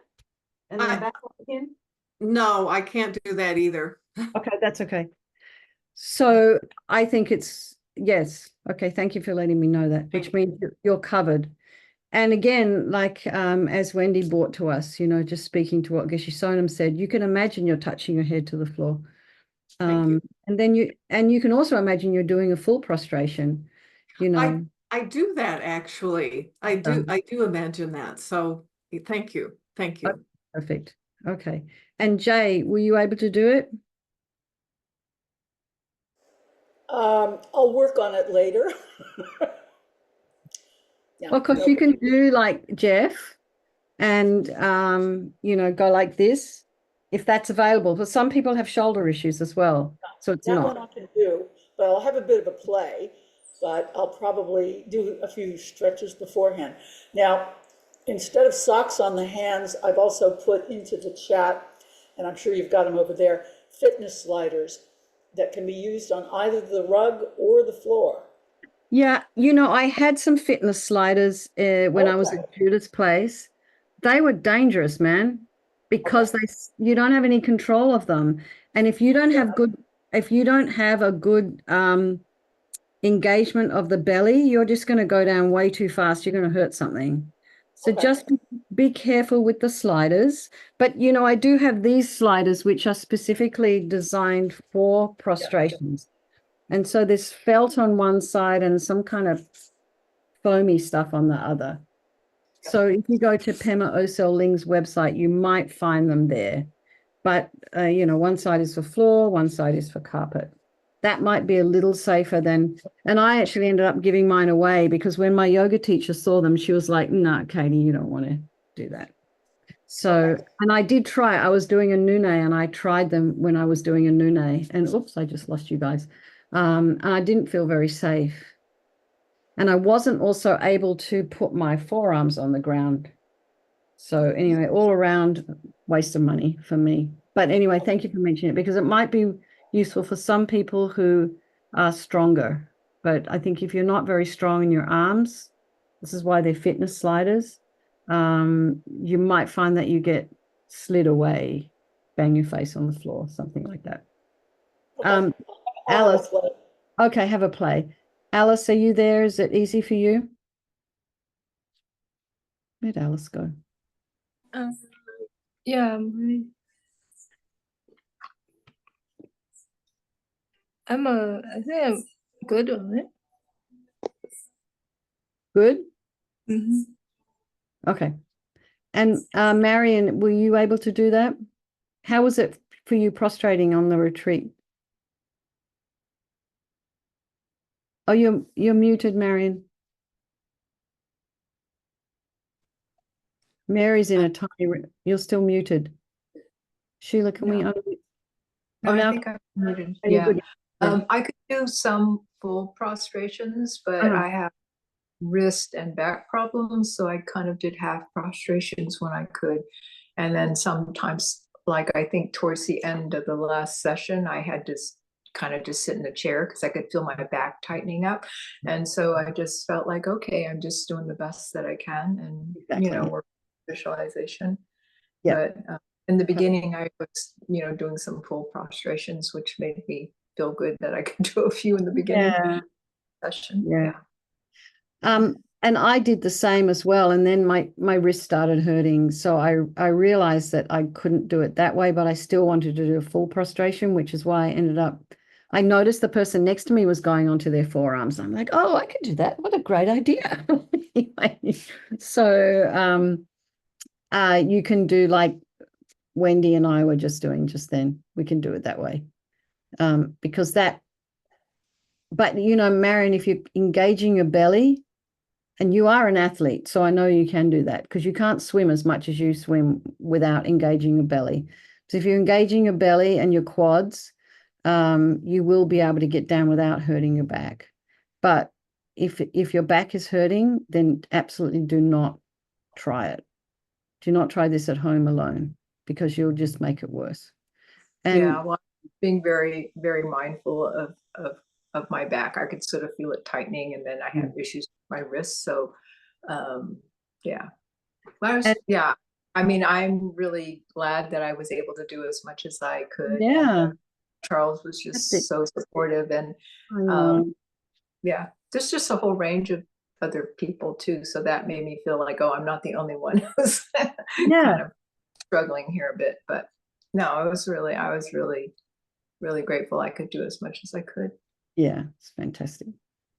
and then back up again? No, I can't do that either. Okay, that's okay. So I think it's yes. Okay, thank you for letting me know that, which means you're covered. And again, like as Wendy brought to us, just speaking to what Geshe Sonam said, you can imagine you're touching your head to the floor. Thank And then you can also imagine you're doing a full prostration, I do that actually. I do imagine that. So thank you. Thank you. Perfect. Okay. And Jay, were you able to do it? I'll work on it later. Yeah, Well, because you can do like Jeff and, go like this if that's available. But some people have shoulder issues as well. So it's that not. one I can do, but I'll have a bit of a play, but I'll probably do a few stretches beforehand. Now, instead of socks on the hands, I've also put into the chat, and I'm sure you've got them over there, fitness sliders that can be used on either the rug or the floor. Yeah, I had some fitness sliders when I was Okay. at Judith's place. They were dangerous, man, because you don't have any control of them. And if you don't have a good engagement of the belly, you're just going to go down way too fast. You're going to hurt something. So Okay. just be careful with the sliders. But I do have these sliders which are specifically designed for prostrations. And so there's felt on one side and some kind of foamy stuff on the other. So if you go to Pema Osel Ling's website, you might find them there. But, one side is for floor, one side is for carpet. That might be a little safer than, and I actually ended up giving mine away because when my yoga teacher saw them, she was like, "No, Katy, you don't want to do that." So, and I did try, I was doing a nune and I tried them when I was doing a nune and oops, I just lost you guys. And I didn't feel very safe. And I wasn't also able to put my forearms on the ground. So anyway, all around waste of money for me. But anyway, thank you for mentioning it because it might be useful for some people who are stronger. But I think if you're not very strong in your arms, this is why they're fitness sliders, you might find that you get slid away, bang your face on the floor, something like that. I'll Alice, have a play. okay, have a play. Alice, are you there? Is it easy for you? Where'd Alice go? Yeah, I think I'm good on it. Good? Mhm. Okay. And Marion, were you able to do that? How was it for you prostrating on the retreat? Oh, you're muted, Marion. Mary's in a tiny room. You're still muted. Sheila, can we No. unmute? No, Oh, I now think I'm muted. are you Yeah. good? Yeah. I could do some full prostrations, but Uh-huh. I have wrist and back problems, so I kind of did half prostrations when I could. And then sometimes, like I think towards the end of the last session, I had to kind of just sit in the chair because I could feel my back tightening up. And so I just felt like, okay, I'm just doing the best that I can and, Exactly. work visualization. Yeah. But in the beginning, I was, doing some full prostrations, which made me feel good that I could do a few in the beginning session. Yeah. And I did the same as well. And then my wrist started hurting. So I realized that I couldn't do it that way, but I still wanted to do a full prostration, which is why I noticed the person next to me was going onto their forearms. I'm like, oh, I could do that. What a great idea. Anyway, so you can do like Wendy and I were just doing just then. We can do it that way. Because but Marion, if you're engaging your belly, and you are an athlete, so I know you can do that because you can't swim as much as you swim without engaging your belly. So if you're engaging your belly and your quads, you will be able to get down without hurting your back. But if your back is hurting, then absolutely do not try it. Do not try this at home alone because you'll just make it worse. And Yeah, well, being very, very mindful of my back. I could sort of feel it tightening, and then I have issues with my wrists. So, yeah. I mean, I'm really glad that I was able to do as much as I could. Yeah. And, Charles was just so supportive, and I know. yeah, there's just a whole range of other people too. So that made me feel like, oh, I'm not the only one who's Yeah. kind of struggling here a bit. But no, I was really, really grateful I could do as much as I could. Yeah, it's fantastic.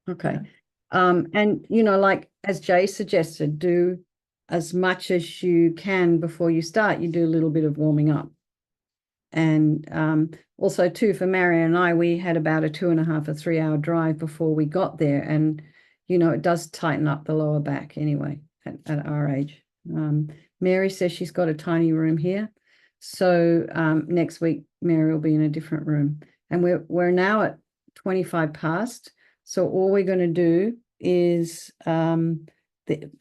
Okay. Yeah. And like as Jay suggested, do as much as you can before you start. You do a little bit of warming up. And also too, for Marion and I, we had about a 2.5 or 3 hour drive before we got there. And, it does tighten up the lower back anyway at our age. Mary says she's got a tiny room here. So next week, Mary will be in a different room. And we're now at 25 past. So all we're going to do is the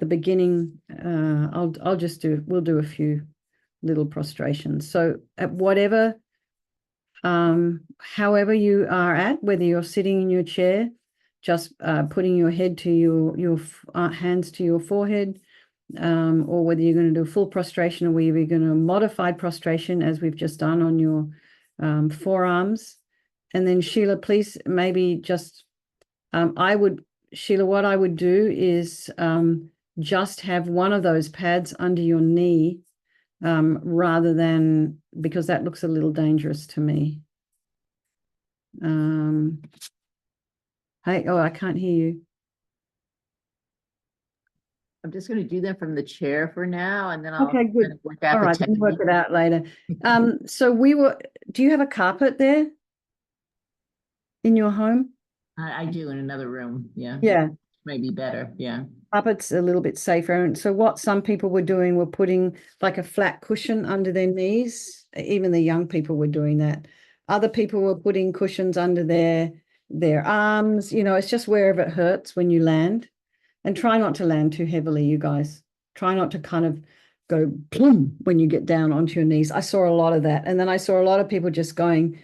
beginning. We'll do a few little prostrations. So at whatever, however you are at, whether you're sitting in your chair, just putting your head to your hands to your forehead, or whether you're going to do a full prostration or whether you're going to modified prostration as we've just done on your forearms. And then Sheila, please maybe just, Sheila, what I would do is just have one of those pads under your knee, rather than, because that looks a little dangerous to me. Hey, oh, I can't hear you. I'm just going to do them from the chair for now, and then I'll Okay, good. kind of work out All the right, then work technique. it out later. So do you have a carpet there in your home? I do in another room. Yeah. Yeah. Maybe better. Yeah. Carpet's a little bit safer. And so what some people were doing were putting like a flat cushion under their knees. Even the young people were doing that. Other people were putting cushions under their arms. It's just wherever it hurts when you land. And try not to land too heavily, you guys. Try not to kind of go plum when you get down onto your knees. I saw a lot of that. And then I saw a lot of people just going,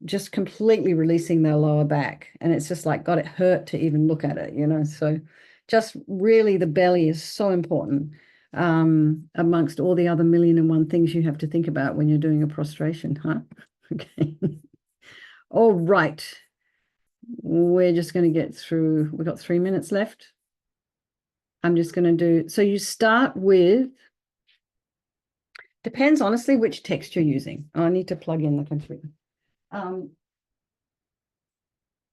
just completely releasing their lower back. And it's just like, God, it hurt to even look at it, So just really the belly is so important, amongst all the other 1,000,001 things you have to think about when you're doing a prostration, huh? Okay. All right. We're just going to get through. We've got 3 minutes left. I'm just going to do, so you start with, depends honestly which text you're using. I need to plug in the computer. In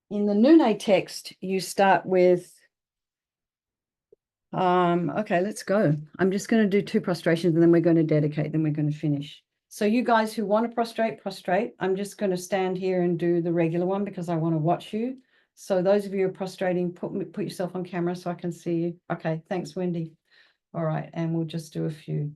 the Nune text, you start with, okay, let's go. I'm just going to do 2 prostrations and then we're going to dedicate, then we're going to finish. So you guys who want to prostrate. I'm just going to stand here and do the regular one because I want to watch you. So those of you who are prostrating, put yourself on camera so I can see you. Okay, thanks, Wendy. All right, and we'll just do a few.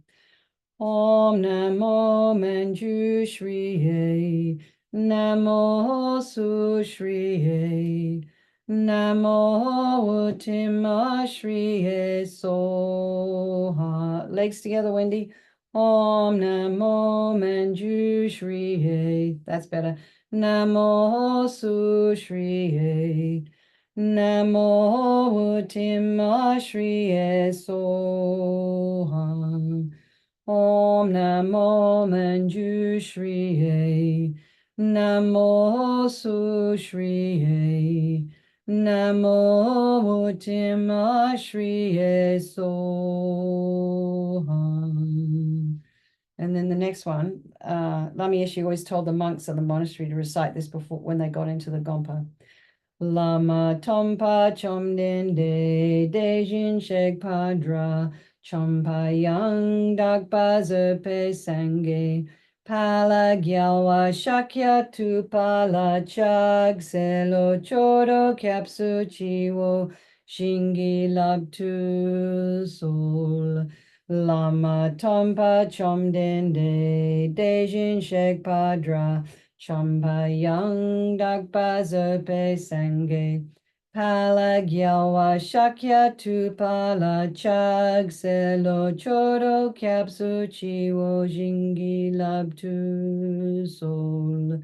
Om Namo Manjushriye, Namo Sushriye, Namo Uttimashriye Soha. Legs together, Wendy. Om Namo Manjushriye. That's better. Namo Sushriye. Namo Uttimashriye Soha. Om Namo Manjushriye, Namo Sushriye, Namo Uttimashriye Soham. And then the next one, Lama Yeshe always told the monks of the monastery to recite this before when they got into the Gompa. Lama Tompa Chomdende Dejin Shek Padra Chompa Yang Dakpa Zerpe Sange Pala Gyalwa Shakya Tu Pala Chag Selo Choro Kapsu Chiwo Shingi Labtu Sol Lama Tompa Chomdende Dejin Shek Padra Champa Yang Dakpa Zerpe Sange Pala Gyalwa Shakya Tu Pala Chag Selo Choro Kapsu Chiwo Jingi Labtu Sol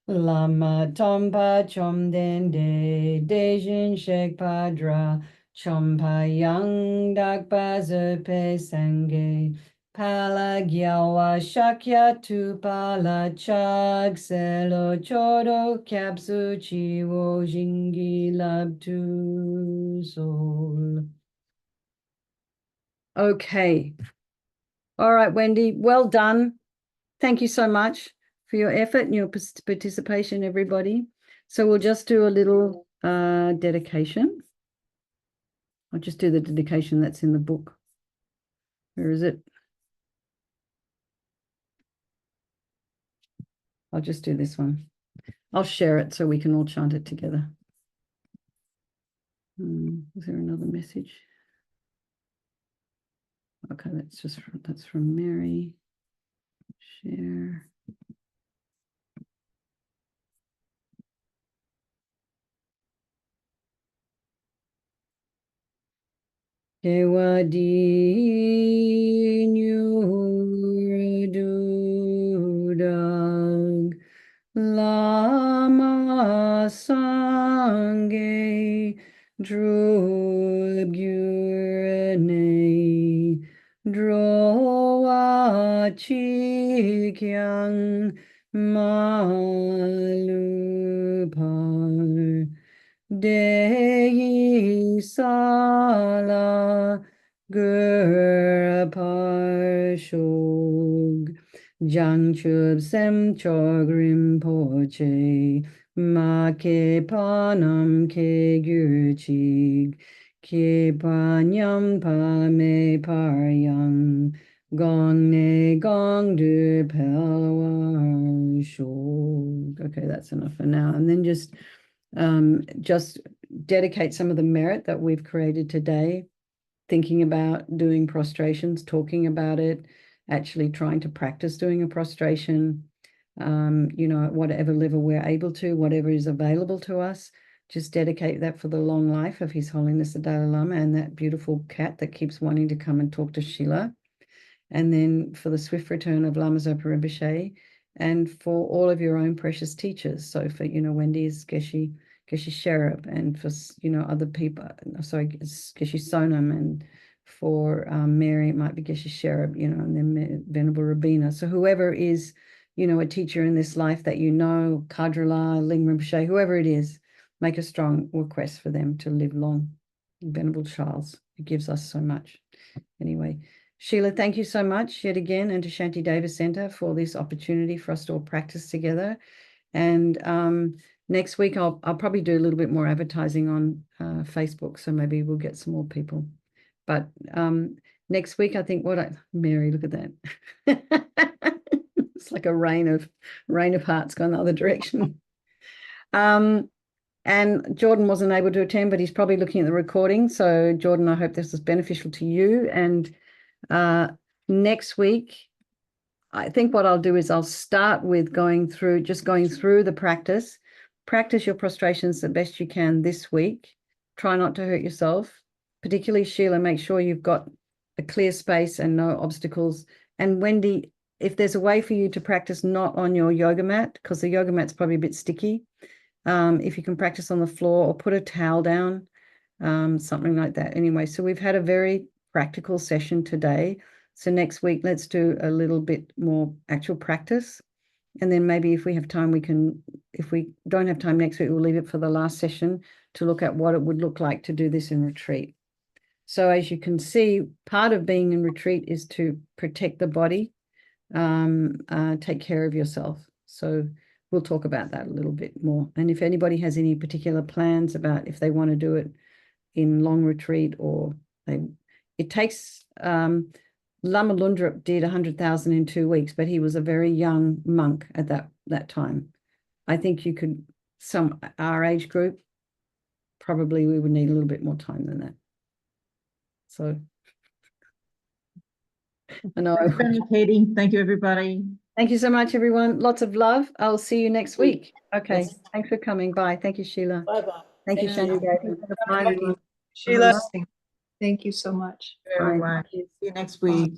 Lama Tompa Chomdende Dejin Shek Padra Champa Yang Dakpa Zerpe Sange Palagyawa Shakya tu Palachag Selo Chodo Kapsu Chiwo Jingi Labtu Sol. Okay. All right, Wendy, well done. Thank you so much for your effort and your participation, everybody. So we'll just do a little dedication. I'll just do the dedication that's in the book. Where is it? I'll just do this one. I'll share it so we can all chant it together. Is there another message? Okay, that's from Mary. Share. Kewadi nyurdudang lama sange drubgyurne drowa chikyang malupar Dehi Sala Gurparshog Jangchub Sem Chogrim Poche Make Panam Ke Gyurchig Ke Panyam Pame Paryang Gong Ne Gong Du Pelwar Shog. Okay, that's enough for now. And then just dedicate some of the merit that we've created today, thinking about doing prostrations, talking about it, actually trying to practice doing a prostration, at whatever level we're able to, whatever is available to us. Just dedicate that for the long life of His Holiness the Dalai Lama and that beautiful cat that keeps wanting to come and talk to Sheila. And then for the swift return of Lama Zopa Rinpoche, and for all of your own precious teachers. So for, Wendy's Geshe Sherab, and for, other people, sorry, Geshe Sonam, and for Mary, it might be Geshe Sherab, and then Venerable Rabina. So whoever is, a teacher in this life that Kadrala, Ling Rinpoche, whoever it is, make a strong request for them to live long. Venerable Charles, who gives us so much. Anyway, Sheila, thank you so much yet again, and to Shanti Davis Center for this opportunity for us to all practice together. And next week, I'll probably do a little bit more advertising on Facebook, so maybe we'll get some more people. But next week, I think Mary, look at that. It's like a rain of hearts going the other direction. And Jordan wasn't able to attend, but he's probably looking at the recording. So Jordan, I hope this is beneficial to you. And next week, I think what I'll do is I'll start with going through the practice. Practice your prostrations the best you can this week. Try not to hurt yourself. Particularly, Sheila, make sure you've got a clear space and no obstacles. And Wendy, if there's a way for you to practice not on your yoga mat, because the yoga mat's probably a bit sticky, if you can practice on the floor or put a towel down, something like that. Anyway, so we've had a very practical session today. So next week, let's do a little bit more actual practice. And then maybe if we have time, if we don't have time next week, we'll leave it for the last session to look at what it would look like to do this in retreat. So as you can see, part of being in retreat is to protect the body, take care of yourself. So we'll talk about that a little bit more. And if anybody has any particular plans about if they want to do it in long retreat, or it takes, Lama Lundrup did 100,000 in 2 weeks, but he was a very young monk at that time. I think you could, our age group, probably we would need a little bit more time than that. So I know. Thank you, Katie. Thank you, everybody. Thank you so much, everyone. Lots of love. I'll see you next week. Okay. Yes. Thanks for coming. Bye. Thank you, Sheila. Bye-bye. Thank you, Thank you. Shanti. Bye, everyone. Sheila. Thank you so much. Bye. Bye. See you next week.